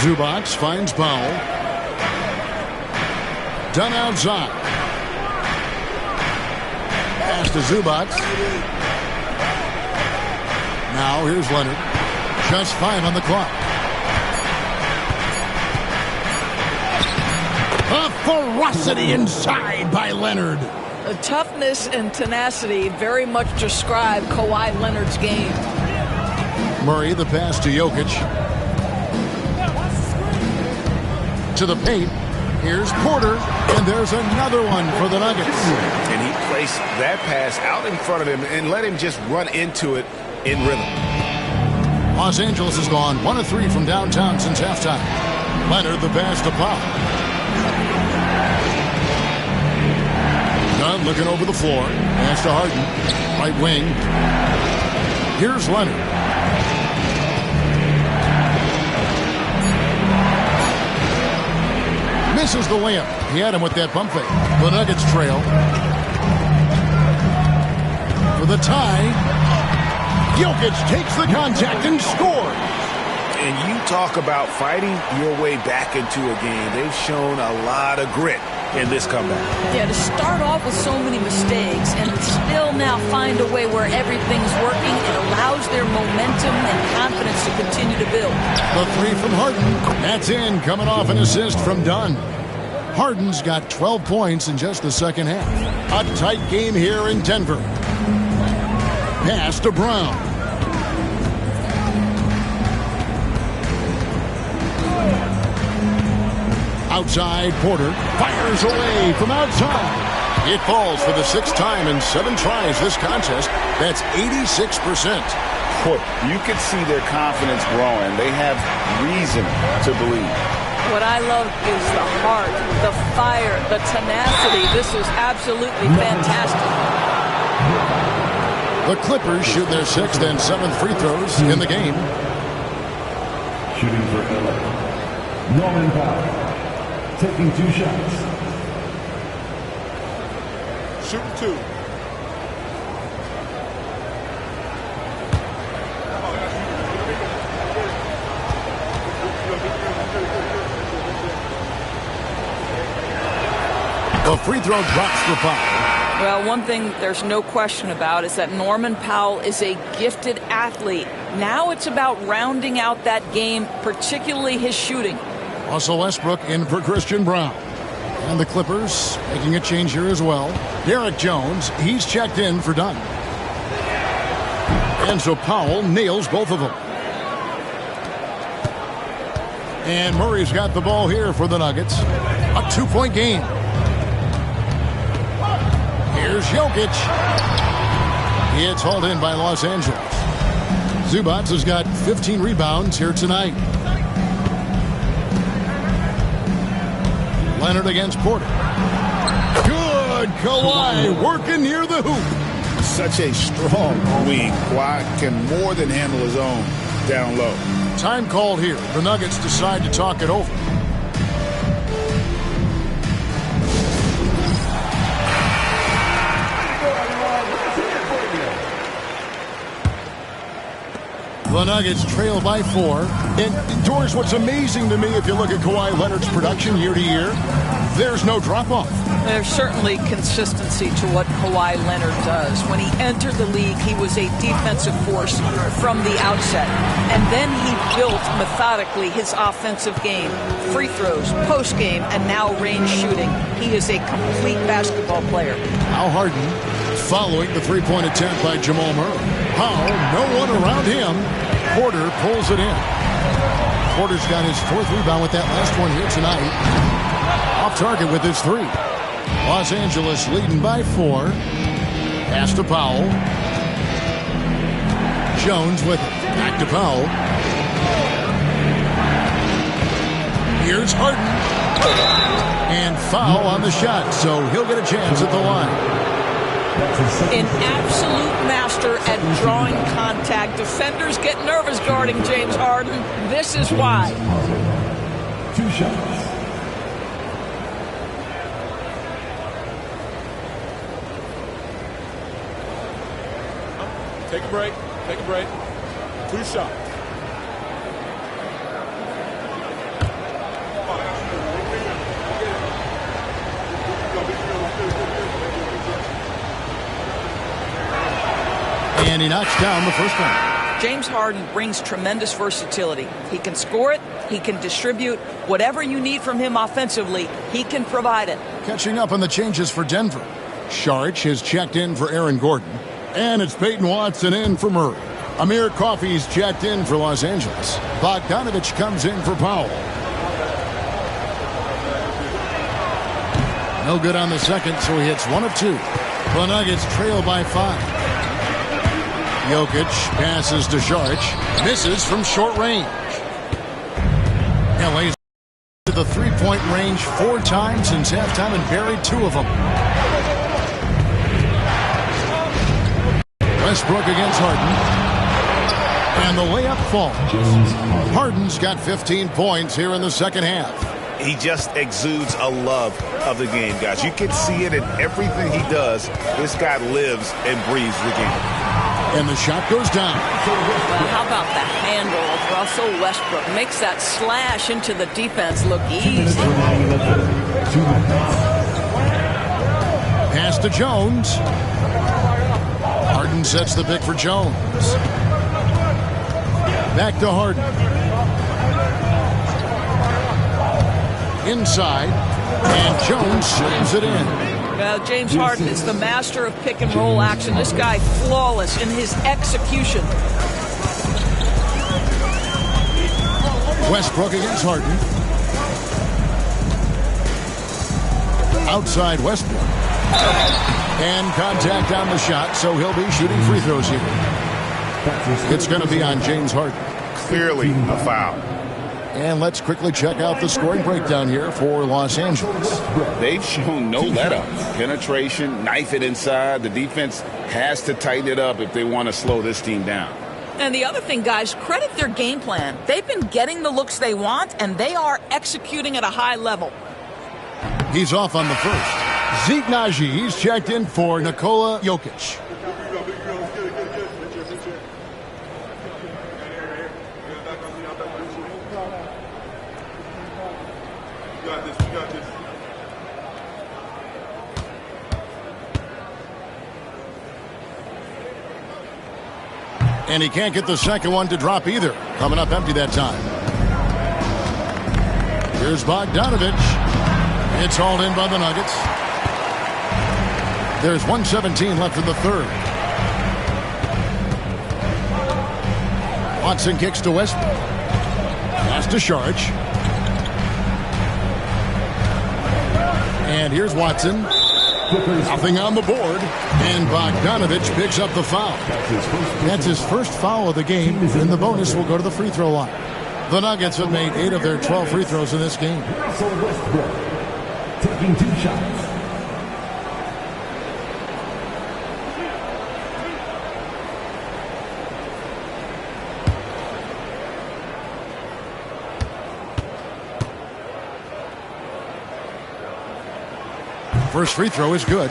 [SPEAKER 2] Zubac finds Powell. Done outside. Pass to Zubac. Now here's Leonard. Just 5 on the clock. A ferocity inside by Leonard.
[SPEAKER 4] The toughness and tenacity very much describe Kawhi Leonard's game.
[SPEAKER 2] Murray, the pass to Jokic. To the paint. Here's Porter, and there's another one for the Nuggets.
[SPEAKER 7] And he placed that pass out in front of him and let him just run into it in rhythm.
[SPEAKER 2] Los Angeles has gone 1 of 3 from downtown since halftime. Leonard, the pass to Powell. Dunn looking over the floor. Pass to Harden. Right wing. Here's Leonard. Misses the layup. He had him with that pump fake. The Nuggets trail. For the tie, Jokic takes the contact and scores.
[SPEAKER 7] And you talk about fighting your way back into a game. They've shown a lot of grit in this comeback.
[SPEAKER 4] Yeah, to start off with so many mistakes and still now find a way where everything's working, it allows their momentum and confidence to continue to build.
[SPEAKER 2] The 3 from Harden. That's in, coming off an assist from Dunn. Harden's got 12 points in just the second half. A tight game here in Denver. Pass to Brown. Outside, Porter fires away from outside. It falls for the 6th time in 7 tries this contest. That's 86%.
[SPEAKER 3] Boy, you could see their confidence growing. They have reason to believe.
[SPEAKER 4] What I love is the heart, the fire, the tenacity. This is absolutely fantastic.
[SPEAKER 2] The Clippers shoot their 6th and 7th free throws in the game.
[SPEAKER 1] Shooting for LA, Norman Powell, taking 2 shots.
[SPEAKER 6] Shooting 2.
[SPEAKER 2] The free throw drops for Powell.
[SPEAKER 4] Well, one thing there's no question about is that Norman Powell is a gifted athlete. Now it's about rounding out that game, particularly his shooting.
[SPEAKER 2] Russell Westbrook in for Christian Brown. And the Clippers making a change here as well. Derek Jones, he's checked in for Dunn. And so Powell nails both of them. And Murray's got the ball here for the Nuggets. A 2-point game. Here's Jokic. It's hauled in by Los Angeles. Zubac has got 15 rebounds here tonight. Leonard against Porter. Good. Kawhi working near the hoop.
[SPEAKER 3] Such a strong wing. Kawhi can more than handle his own down low.
[SPEAKER 2] Time called here. The Nuggets decide to talk it over. The Nuggets trail by 4. And, Doris, what's amazing to me, if you look at Kawhi Leonard's production year to year, there's no drop-off.
[SPEAKER 4] There's certainly consistency to what Kawhi Leonard does. When he entered the league, he was a defensive force from the outset. And then he built methodically his offensive game. Free throws, post-game, and now range shooting. He is a complete basketball player.
[SPEAKER 2] Al Harden following the three-point attempt by Jamal Murray. Powell, no one around him. Porter pulls it in. Porter's got his 4th rebound with that last one here tonight. Off target with his 3. Los Angeles leading by 4. Pass to Powell. Jones with it. Back to Powell. Here's Harden. And foul on the shot, so he'll get a chance at the line.
[SPEAKER 4] An absolute master at drawing contact. Defenders get nervous guarding James Harden. This is why.
[SPEAKER 1] 2 shots.
[SPEAKER 6] Take a break. Take a break. 2 shots.
[SPEAKER 2] And he knocks down the first one.
[SPEAKER 4] James Harden brings tremendous versatility. He can score it, he can distribute. Whatever you need from him offensively, he can provide it.
[SPEAKER 2] Catching up on the changes for Denver. Saric has checked in for Aaron Gordon. And it's Peyton Watson in for Murray. Amir Coffey's checked in for Los Angeles. Bogdanovich comes in for Powell. No good on the second, so he hits 1 of 2. The Nuggets trail by 5. Jokic passes to Saric. Misses from short range. LA's to the 3-point range 4 times since halftime and buried 2 of them. Westbrook against Harden. And the layup falls. Harden's got 15 points here in the second half.
[SPEAKER 7] He just exudes a love of the game, guys. You can see it in everything he does. This guy lives and breathes the game.
[SPEAKER 2] And the shot goes down.
[SPEAKER 4] Well, how about the handle of Russell Westbrook? Makes that slash into the defense look easy.
[SPEAKER 2] Pass to Jones. Harden sets the pick for Jones. Back to Harden. Inside. And Jones slams it in.
[SPEAKER 4] Well, James Harden is the master of pick and roll action. This guy flawless in his execution.
[SPEAKER 2] Westbrook against Harden. Outside Westbrook. And contact on the shot, so he'll be shooting free throws here. It's going to be on James Harden.
[SPEAKER 7] Clearly a foul.
[SPEAKER 2] And let's quickly check out the scoring breakdown here for Los Angeles.
[SPEAKER 3] They've shown no let-up. Penetration, knife it inside. The defense has to tighten it up if they want to slow this team down.
[SPEAKER 4] And the other thing, guys, credit their game plan. They've been getting the looks they want, and they are executing at a high level.
[SPEAKER 2] He's off on the first. Zeke Naji, he's checked in for Nikola Jokic. And he can't get the second one to drop either. Coming up empty that time. Here's Bogdanovich. It's hauled in by the Nuggets. There's 1:17 left in the third. Watson kicks to Westbrook. Pass to Saric. And here's Watson. Nothing on the board. And Bogdanovich picks up the foul. That's his first foul of the game. And the bonus will go to the free throw line. The Nuggets have made 8 of their 12 free throws in this game.
[SPEAKER 1] Russell Westbrook taking 2 shots.
[SPEAKER 2] First free throw is good.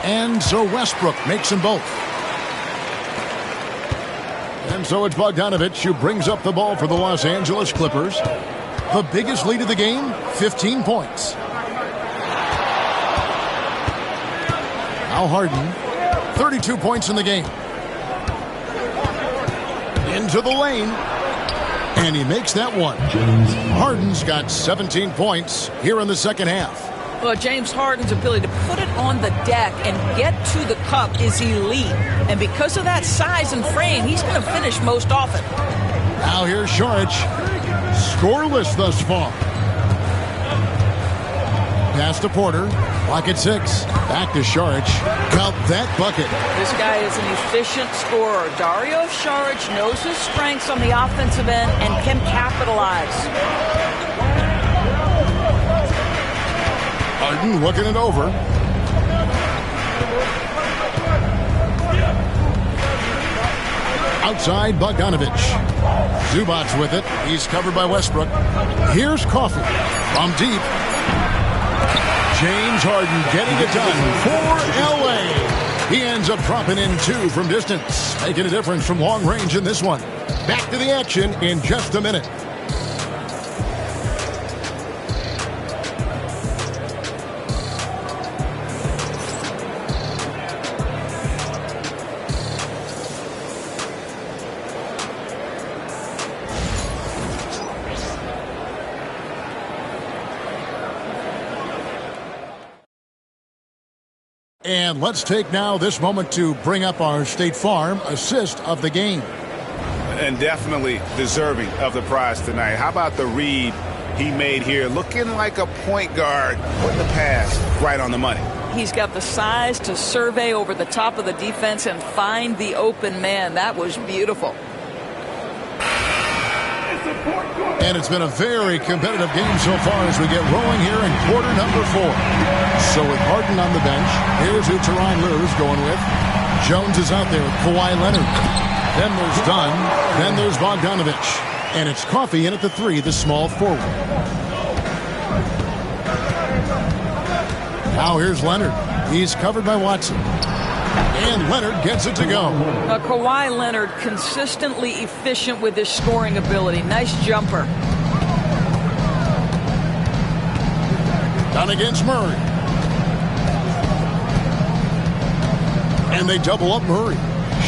[SPEAKER 2] And so Westbrook makes them both. And so it's Bogdanovich who brings up the ball for the Los Angeles Clippers. The biggest lead of the game, 15 points. Now Harden, 32 points in the game. Into the lane. And he makes that one. Harden's got 17 points here in the second half.
[SPEAKER 4] Well, James Harden's ability to put it on the deck and get to the cup is elite. And because of that size and frame, he's going to finish most often.
[SPEAKER 2] Now here's Saric. Scoreless thus far. Pass to Porter. Clock at 6. Back to Saric. Count that bucket.
[SPEAKER 4] This guy is an efficient scorer. Dario Saric knows his strengths on the offensive end and can capitalize.
[SPEAKER 2] Harden looking it over. Outside, Bogdanovich. Zubac's with it. He's covered by Westbrook. Here's Coffey from deep. James Harden getting it done for L.A. He ends up dropping in 2 from distance, making a difference from long range in this one. Back to the action in just a minute. And let's take now this moment to bring up our State Farm assist of the game.
[SPEAKER 3] And definitely deserving of the prize tonight. How about the read he made here? Looking like a point guard, putting the pass right on the money.
[SPEAKER 4] He's got the size to survey over the top of the defense and find the open man. That was beautiful.
[SPEAKER 2] And it's been a very competitive game so far as we get rolling here in quarter number 4. So with Harden on the bench, here's who Tyronn Lue's going with. Jones is out there with Kawhi Leonard. Then there's Dunn. Then there's Bogdanovich. And it's Coffey in at the 3, the small forward. Now here's Leonard. He's covered by Watson. And Leonard gets it to go.
[SPEAKER 4] Kawhi Leonard consistently efficient with his scoring ability. Nice jumper.
[SPEAKER 2] Down against Murray. And they double up Murray.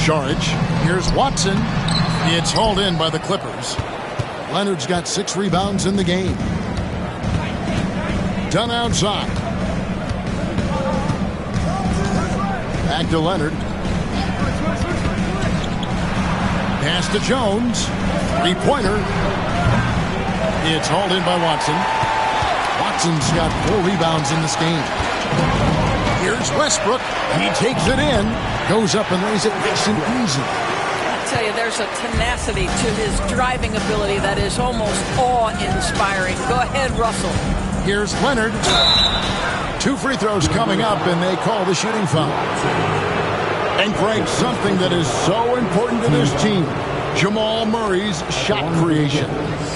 [SPEAKER 2] Saric. Here's Watson. It's hauled in by the Clippers. Leonard's got 6 rebounds in the game. Dunn outside. Back to Leonard. Pass to Jones. Three-pointer. It's hauled in by Watson. Watson's got 4 rebounds in this game. Here's Westbrook. He takes it in. Goes up and lays it nice and easy.
[SPEAKER 4] I tell you, there's a tenacity to his driving ability that is almost awe-inspiring. Go ahead, Russell.
[SPEAKER 2] Here's Leonard. 2 free throws coming up, and they call the shooting foul. And Greg, something that is so important to this team, Jamal Murray's shot creation.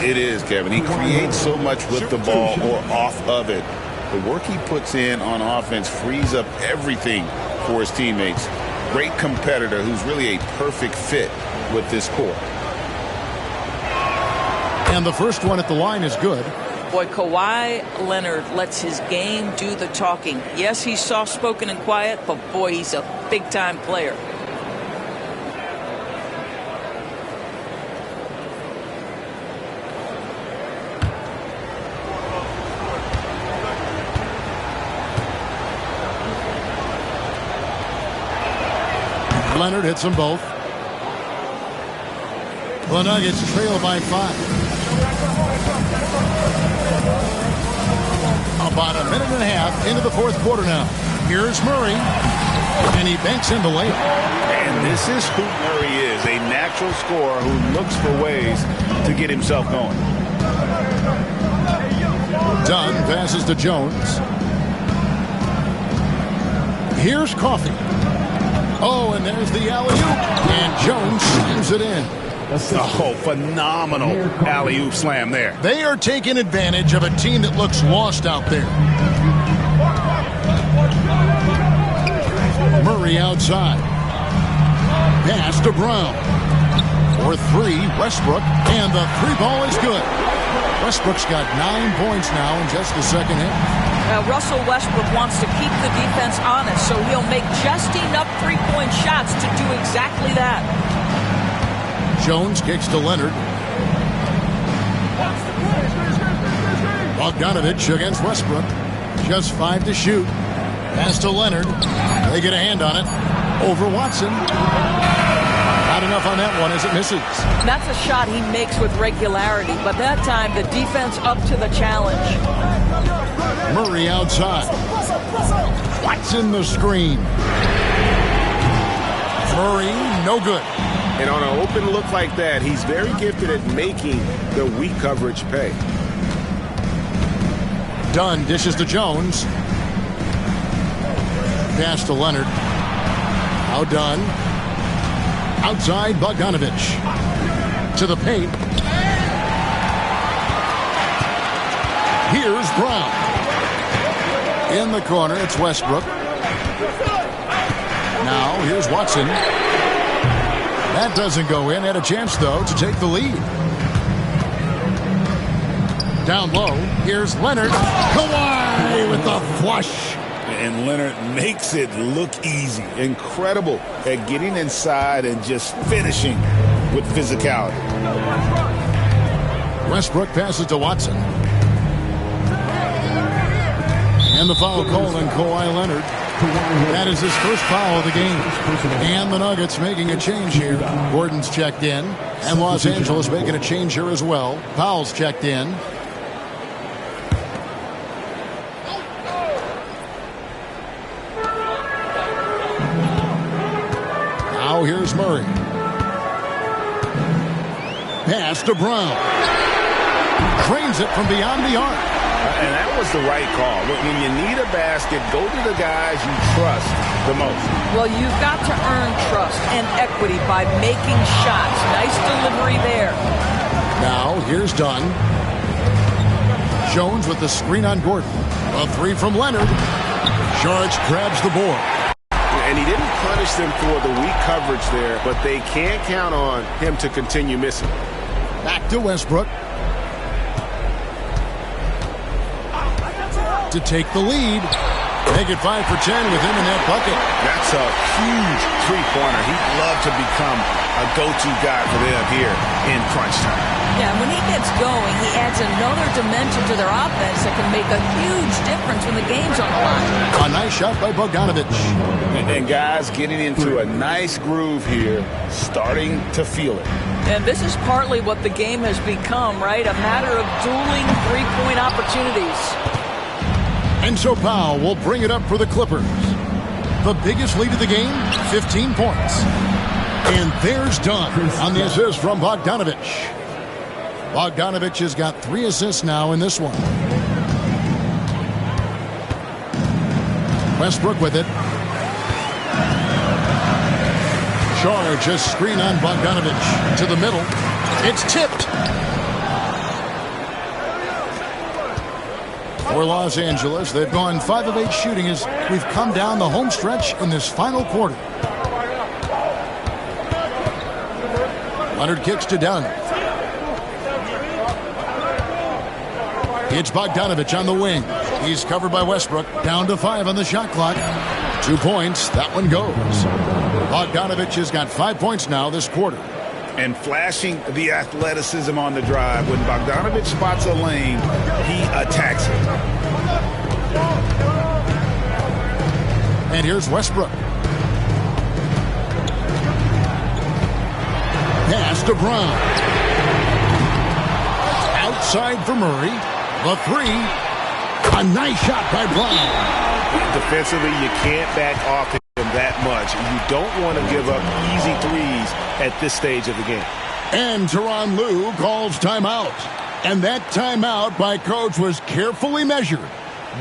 [SPEAKER 3] It is, Kevin. He creates so much with the ball or off of it. The work he puts in on offense frees up everything for his teammates. Great competitor who's really a perfect fit with this core.
[SPEAKER 2] And the first one at the line is good.
[SPEAKER 4] Boy, Kawhi Leonard lets his game do the talking. Yes, he's soft-spoken and quiet, but boy, he's a big-time player.
[SPEAKER 2] Leonard hits them both. The Nuggets trail by 5. About a minute and a half into the fourth quarter now. Here's Murray, and he banks in the layup.
[SPEAKER 3] And this is who Murray is, a natural scorer who looks for ways to get himself going.
[SPEAKER 2] Dunn passes to Jones. Here's Coffey. Oh, and there's the alley-oop, and Jones slams it in.
[SPEAKER 3] Oh, phenomenal alley-oop slam there.
[SPEAKER 2] They are taking advantage of a team that looks lost out there. Murray outside. Pass to Brown. For 3, Westbrook, and the 3 ball is good. Westbrook's got 9 points now in just the second half.
[SPEAKER 4] Now, Russell Westbrook wants to keep the defense honest, so he'll make just enough three-point shots to do exactly that.
[SPEAKER 2] Jones kicks to Leonard. Bogdanovich against Westbrook. Just 5 to shoot. Pass to Leonard. They get a hand on it. Over Watson. Not enough on that one as it misses.
[SPEAKER 4] That's a shot he makes with regularity, but that time the defense up to the challenge.
[SPEAKER 2] Murray outside. Watson the screen. Murray, no good.
[SPEAKER 7] And on an open look like that, he's very gifted at making the weak coverage pay.
[SPEAKER 2] Dunn dishes to Jones. Pass to Leonard. Now Dunn. Outside Bogdanovich. To the paint. Here's Brown. In the corner, it's Westbrook. Now, here's Watson. That doesn't go in. Had a chance, though, to take the lead. Down low, here's Leonard. Kawhi with the flush.
[SPEAKER 3] And Leonard makes it look easy. Incredible at getting inside and just finishing with physicality.
[SPEAKER 2] Westbrook passes to Watson. And the foul called on Kawhi Leonard. That is his first foul of the game. And the Nuggets making a change here. Gordon's checked in. And Los Angeles making a change here as well. Powell's checked in. Now here's Murray. Pass to Brown. Drains it from beyond the arc.
[SPEAKER 3] And that was the right call. When you need a basket, go to the guys you trust the most.
[SPEAKER 4] Well, you've got to earn trust and equity by making shots. Nice delivery there.
[SPEAKER 2] Now, here's Dunn. Jones with the screen on Gordon. A 3 from Leonard. Saric grabs the board.
[SPEAKER 7] And he didn't punish them for the weak coverage there, but they can't count on him to continue missing.
[SPEAKER 2] Back to Westbrook. To take the lead. Make it 5 for 10 with him in that bucket.
[SPEAKER 3] That's a huge three-pointer. He'd love to become a go-to guy for them here in crunch time.
[SPEAKER 4] Yeah, when he gets gets going, he adds another dimension to their offense that can make a huge difference when the game's on the line.
[SPEAKER 2] A nice shot by Bogdanovich.
[SPEAKER 3] And guys getting into a nice groove here, starting to feel it.
[SPEAKER 4] And this is partly what the game has become, right? A matter of dueling three-point opportunities.
[SPEAKER 2] And so Powell will bring it up for the Clippers. The biggest lead of the game, 15 points. And there's Dunn on the assist from Bogdanovich. Bogdanovich has got 3 assists now in this one. Westbrook with it. Charge a screen on Bogdanovich to the middle. It's tipped. For Los Angeles, they've gone 5 of 8 shooting as we've come down the home stretch in this final quarter. Leonard kicks to Dunn. It's Bogdanovich on the wing. He's covered by Westbrook. Down to 5 on the shot clock. 2 points. That one goes. Bogdanovich has got 5 points now this quarter.
[SPEAKER 3] And flashing the athleticism on the drive. When Bogdanovich spots a lane, he attacks it.
[SPEAKER 2] And here's Westbrook. Pass to Brown. Outside for Murray. The 3. A nice shot by Brown.
[SPEAKER 7] Defensively, you can't back off him that much. You don't want to give up easy threes at this stage of the game.
[SPEAKER 2] And Tyronn Lue calls timeout. And that timeout by coach was carefully measured,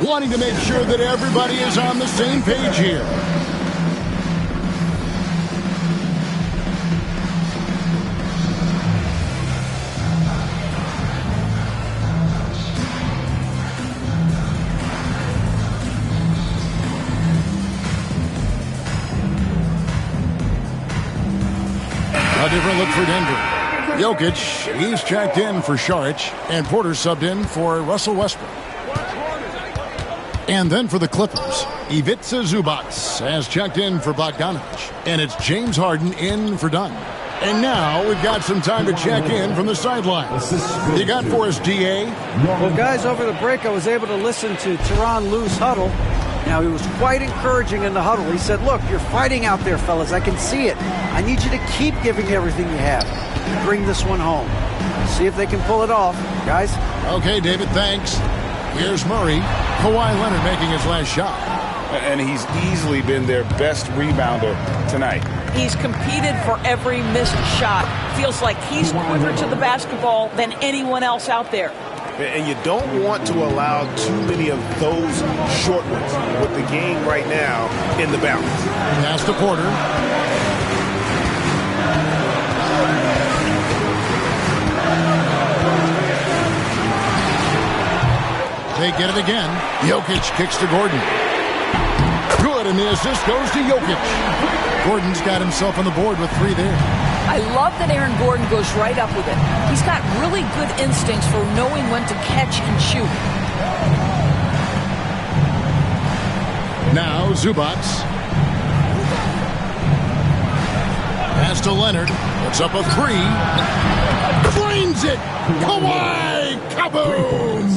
[SPEAKER 2] wanting to make sure that everybody is on the same page here. A different look for Denver. Jokic, he's checked in for Saric, and Porter subbed in for Russell Westbrook. And then for the Clippers, Ivica Zubac has checked in for Bogdanovich, and it's James Harden in for Dunn. And now we've got some time to check in from the sidelines. You got for us, D.A.?
[SPEAKER 5] Well, guys, over the break, I was able to listen to Tyronn Lue's huddle. Now, he was quite encouraging in the huddle. He said, look, you're fighting out there, fellas. I can see it. I need you to keep giving everything you have. Bring this one home. See if they can pull it off, guys.
[SPEAKER 2] Okay, David, thanks. Here's Murray. Kawhi Leonard making his last shot.
[SPEAKER 3] And he's easily been their best rebounder tonight.
[SPEAKER 4] He's competed for every missed shot. Feels like he's quicker to the basketball than anyone else out there.
[SPEAKER 7] And you don't want to allow too many of those short ones with the game right now in the balance.
[SPEAKER 2] Pass to Porter. They get it again. Jokic kicks to Gordon. Good, and the assist goes to Jokic. Gordon's got himself on the board with 3 there.
[SPEAKER 4] I love that Aaron Gordon goes right up with it. He's got really good instincts for knowing when to catch and shoot.
[SPEAKER 2] Now Zubac. Pass to Leonard. Puts up a 3. Flames it. Kawhi. Kaboom.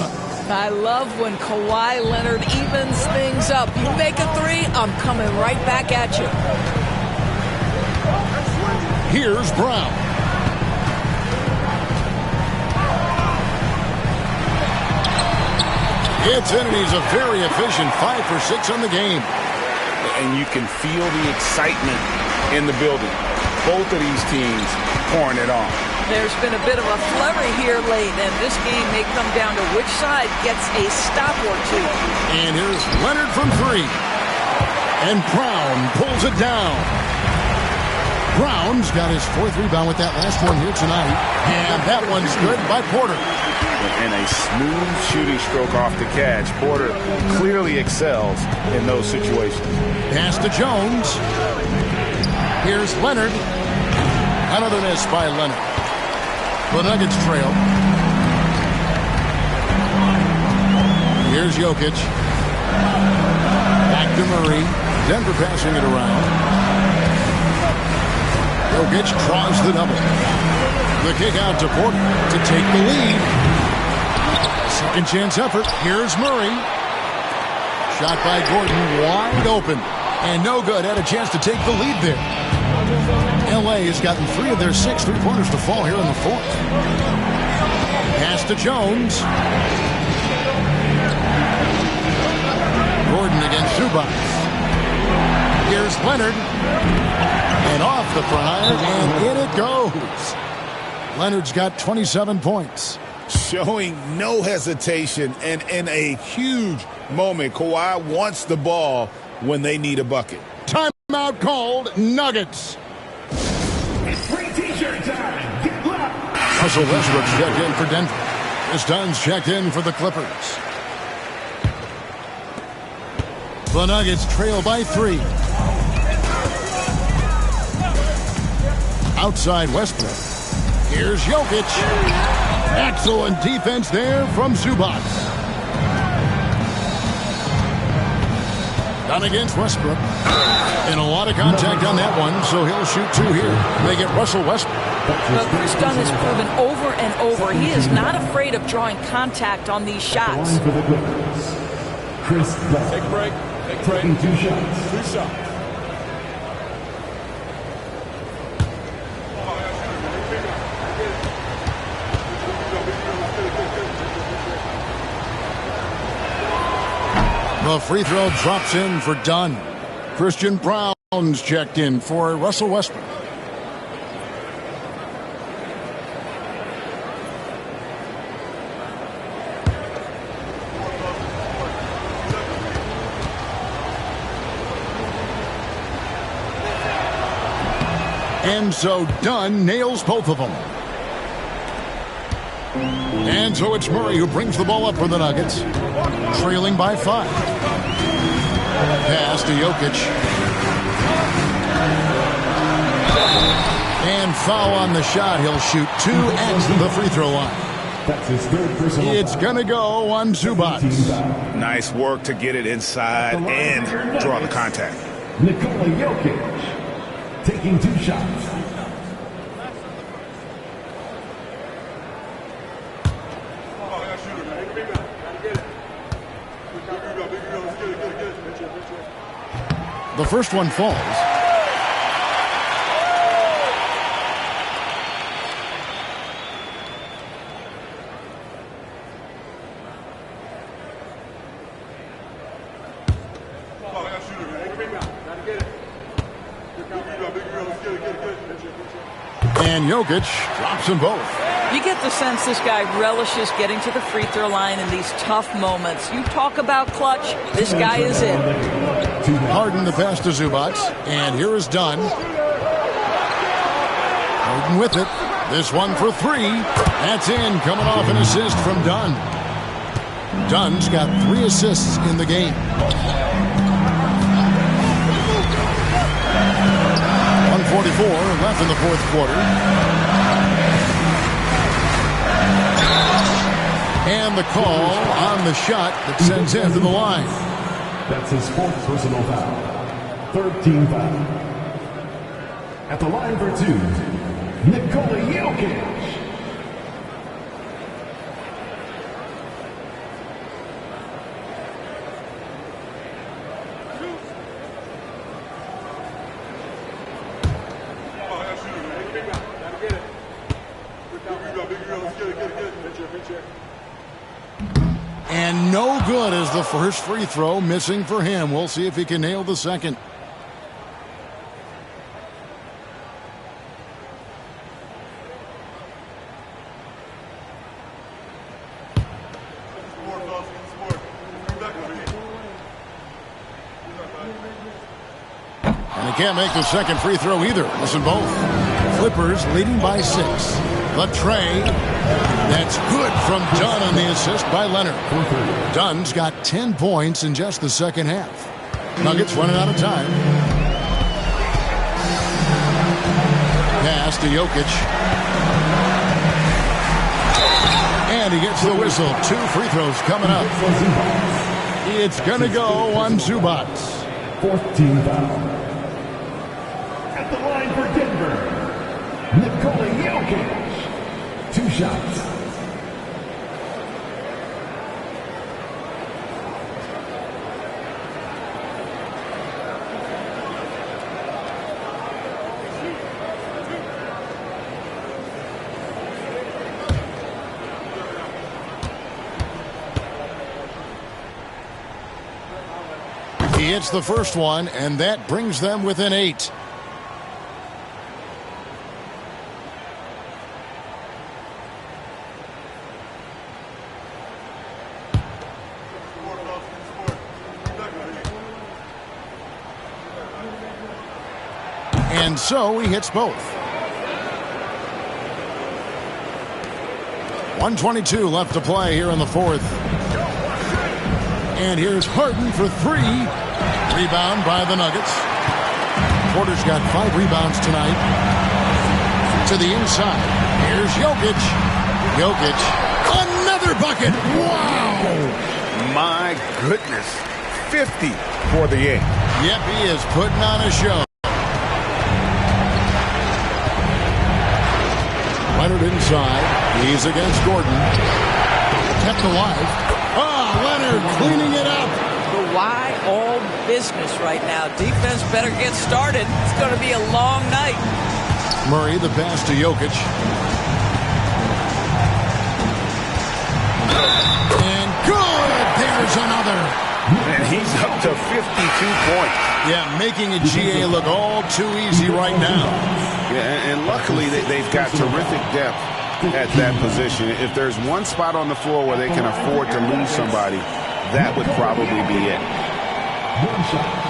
[SPEAKER 4] I love when Kawhi Leonard evens things up. You make a 3, I'm coming right back at you.
[SPEAKER 2] Here's Brown. It's in, and he's a very efficient 5 for 6 on the game.
[SPEAKER 3] And you can feel the excitement in the building. Both of these teams pouring it on.
[SPEAKER 4] There's been a bit of a flurry here late, and this game may come down to which side gets a stop or 2.
[SPEAKER 2] And here's Leonard from 3. And Brown pulls it down. Brown's got his 4th rebound with that last one here tonight. And that one's good by Porter.
[SPEAKER 3] And a smooth shooting stroke off the catch. Porter clearly excels in those situations.
[SPEAKER 2] Pass to Jones. Here's Leonard. Another miss by Leonard. The Nuggets trail. Here's Jokic. Back to Murray. Denver passing it around. Jokic draws the double. The kick out to Porter to take the lead. Second chance effort. Here's Murray. Shot by Gordon, wide open. And no good. Had a chance to take the lead there. LA has gotten 3 of their 6 3-pointers to fall here in the fourth. Pass to Jones. Gordon against Zubac. Here's Leonard. And off the prior, and in it goes. Leonard's got 27 points.
[SPEAKER 3] Showing no hesitation, and in a huge moment, Kawhi wants the ball when they need a bucket.
[SPEAKER 2] Timeout called, Nuggets.
[SPEAKER 1] Free t-shirt time. Get loud.
[SPEAKER 2] Russell Westbrook's checked in for Denver. Chris Dunn's checked in for the Clippers. The Nuggets trail by 3. Outside Westbrook. Here's Jokic. Excellent defense there from Zubac. Done against Westbrook. And a lot of contact on that one, so he'll shoot 2 here. They get Russell Westbrook.
[SPEAKER 4] But Chris Dunn has proven over and over he is not afraid of drawing contact on these shots.
[SPEAKER 1] For the Clippers. Chris Dunn.
[SPEAKER 6] Take a break.
[SPEAKER 1] Taking 2 shots.
[SPEAKER 6] 2 shots.
[SPEAKER 2] The free throw drops in for Dunn. Christian Brown's checked in for Russell Westbrook. And so Dunn nails both of them. And so it's Murray who brings the ball up for the Nuggets, trailing by 5. Pass to Jokic. And foul on the shot. He'll shoot 2 at the free throw line.
[SPEAKER 1] That's his 3rd personal
[SPEAKER 2] It's
[SPEAKER 1] foul.
[SPEAKER 2] going to go on Zubac.
[SPEAKER 3] Nice work to get it inside and draw the contact.
[SPEAKER 1] Nikola Jokic taking 2 shots.
[SPEAKER 2] The first one falls. And Jokic drops them both.
[SPEAKER 4] You get the sense this guy relishes getting to the free throw line in these tough moments. You talk about clutch, this guy is it.
[SPEAKER 2] Harden the pass to Zubac. And here is Dunn. Harden with it. This one for 3. That's in, coming off an assist from Dunn. Dunn's got 3 assists in the game. 1:44 left in the fourth quarter. And the call on the shot that sends him to the line.
[SPEAKER 1] That's his 4th personal foul. 3rd team foul. At the line for 2, Nikola Jokic.
[SPEAKER 2] And no good as the first free throw missing for him. We'll see if he can nail the second. And he can't make the second free throw either. Listen both. Clippers leading by 6. The tray. That's good from Dunn on the assist by Leonard. Dunn's got 10 points in just the second half. Nuggets running out of time. Pass to Jokic. And he gets the whistle. 2 free throws coming up. It's going to go on Zubac.
[SPEAKER 1] 4th team foul. At the line for Denver, Nikola Jokic. shots.
[SPEAKER 2] He hits the first one, and that brings them within 8. And so he hits both. 1:22 left to play here in the fourth. And here's Harden for 3. Rebound by the Nuggets. Porter's got 5 rebounds tonight. To the inside. Here's Jokic. Jokic. Another bucket. Wow.
[SPEAKER 7] My goodness. 50 for the game.
[SPEAKER 2] Yep, he is putting on a show. Leonard inside. He's against Gordon. Kept alive. Leonard cleaning it up.
[SPEAKER 4] The why all business right now. Defense better get started. It's going to be a long night.
[SPEAKER 2] Murray, the pass to Jokic. And good. There's another.
[SPEAKER 7] And he's up to 52 points.
[SPEAKER 2] Yeah, making a GA look all too easy right now.
[SPEAKER 7] Yeah, and luckily they've got terrific depth at that position. If there's one spot on the floor where they can afford to lose somebody, that would probably be it.
[SPEAKER 1] One shot.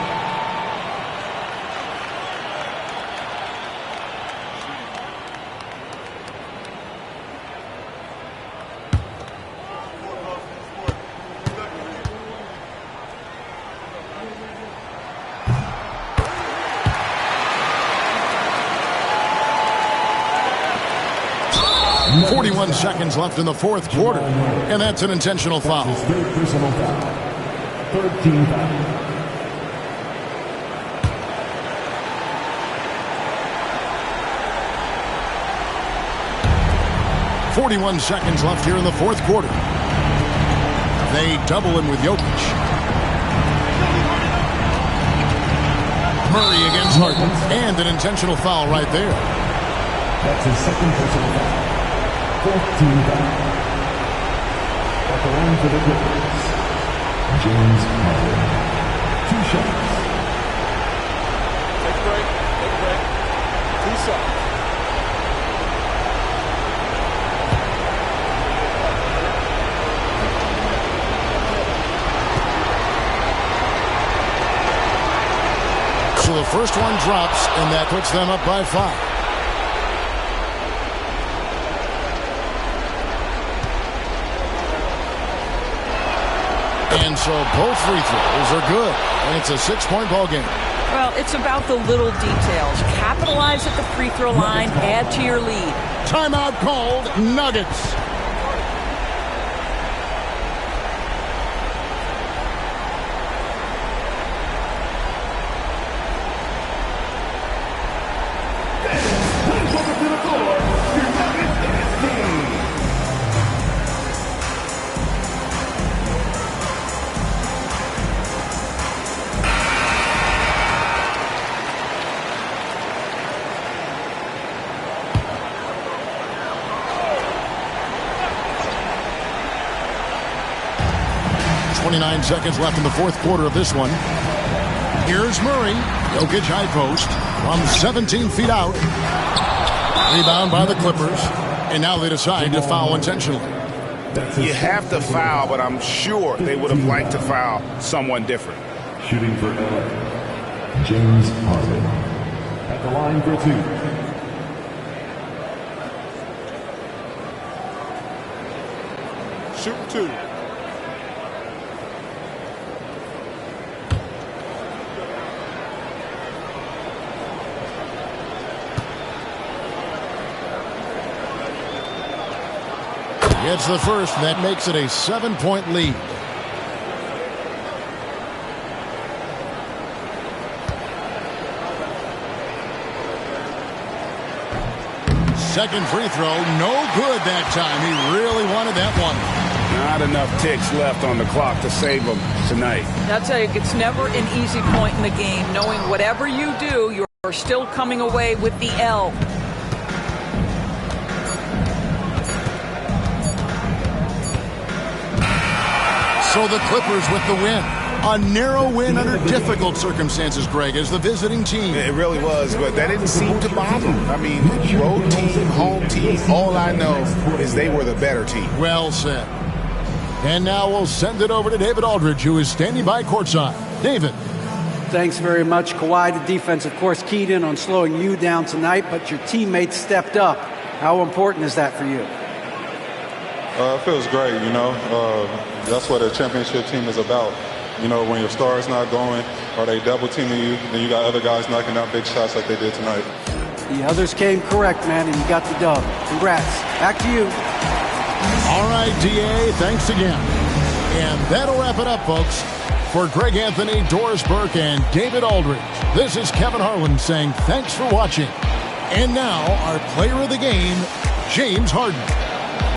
[SPEAKER 2] 41 seconds left in the fourth quarter, and that's an intentional foul.
[SPEAKER 1] His third personal foul. Third team foul.
[SPEAKER 2] .41 seconds left here in the fourth quarter. They double him with Jokic. Murray against Harden, and an intentional foul right there.
[SPEAKER 1] That's his second personal foul. Fourth team foul. At the line for the Clippers, James Harden. 2 shots.
[SPEAKER 6] Take a break. Take a break. 2 shots.
[SPEAKER 2] So the first one drops, and that puts them up by 5. And so both free throws are good. And it's a 6-point ball game.
[SPEAKER 4] Well, it's about the little details. Capitalize at the free throw line, add to your lead.
[SPEAKER 2] Timeout called. Nuggets. Seconds left in the fourth quarter of this one. Here's Murray. Jokic high post from 17 feet out. Rebound by the Clippers. And now they decide to foul intentionally.
[SPEAKER 7] You have to foul, but I'm sure they would have liked to foul someone different.
[SPEAKER 1] Shooting for LA, James Harden. At the line for 2.
[SPEAKER 6] Shoot 2.
[SPEAKER 2] Gets the first, and that makes it a 7-point lead. second free throw, no good that time. He really wanted that one.
[SPEAKER 3] Not enough ticks left on the clock to save him tonight.
[SPEAKER 4] I'll tell you, it's never an easy point in the game, knowing whatever you do, you're still coming away with the L.
[SPEAKER 2] So the Clippers with the win. A narrow win under difficult circumstances, Greg, as the visiting team.
[SPEAKER 3] It really was, but that didn't seem to bother them. I mean, road team, home team, all I know is they were the better team.
[SPEAKER 2] Well said. And now we'll send it over to David Aldridge, who is standing by courtside. David.
[SPEAKER 5] Thanks very much, Kawhi. The defense, of course, keyed in on slowing you down tonight, but your teammates stepped up. How important is that for you?
[SPEAKER 8] It feels great, you know. That's what a championship team is about. You know, when your star's not going or they double teaming you, then you got other guys knocking down big shots like they did tonight.
[SPEAKER 5] The others came correct, man, and you got the dub. Congrats. Back to you.
[SPEAKER 2] All right, DA, thanks again. And that'll wrap it up, folks. For Greg Anthony, Doris Burke, and David Aldridge, this is Kevin Harlan saying thanks for watching. And now, our player of the game, James Harden.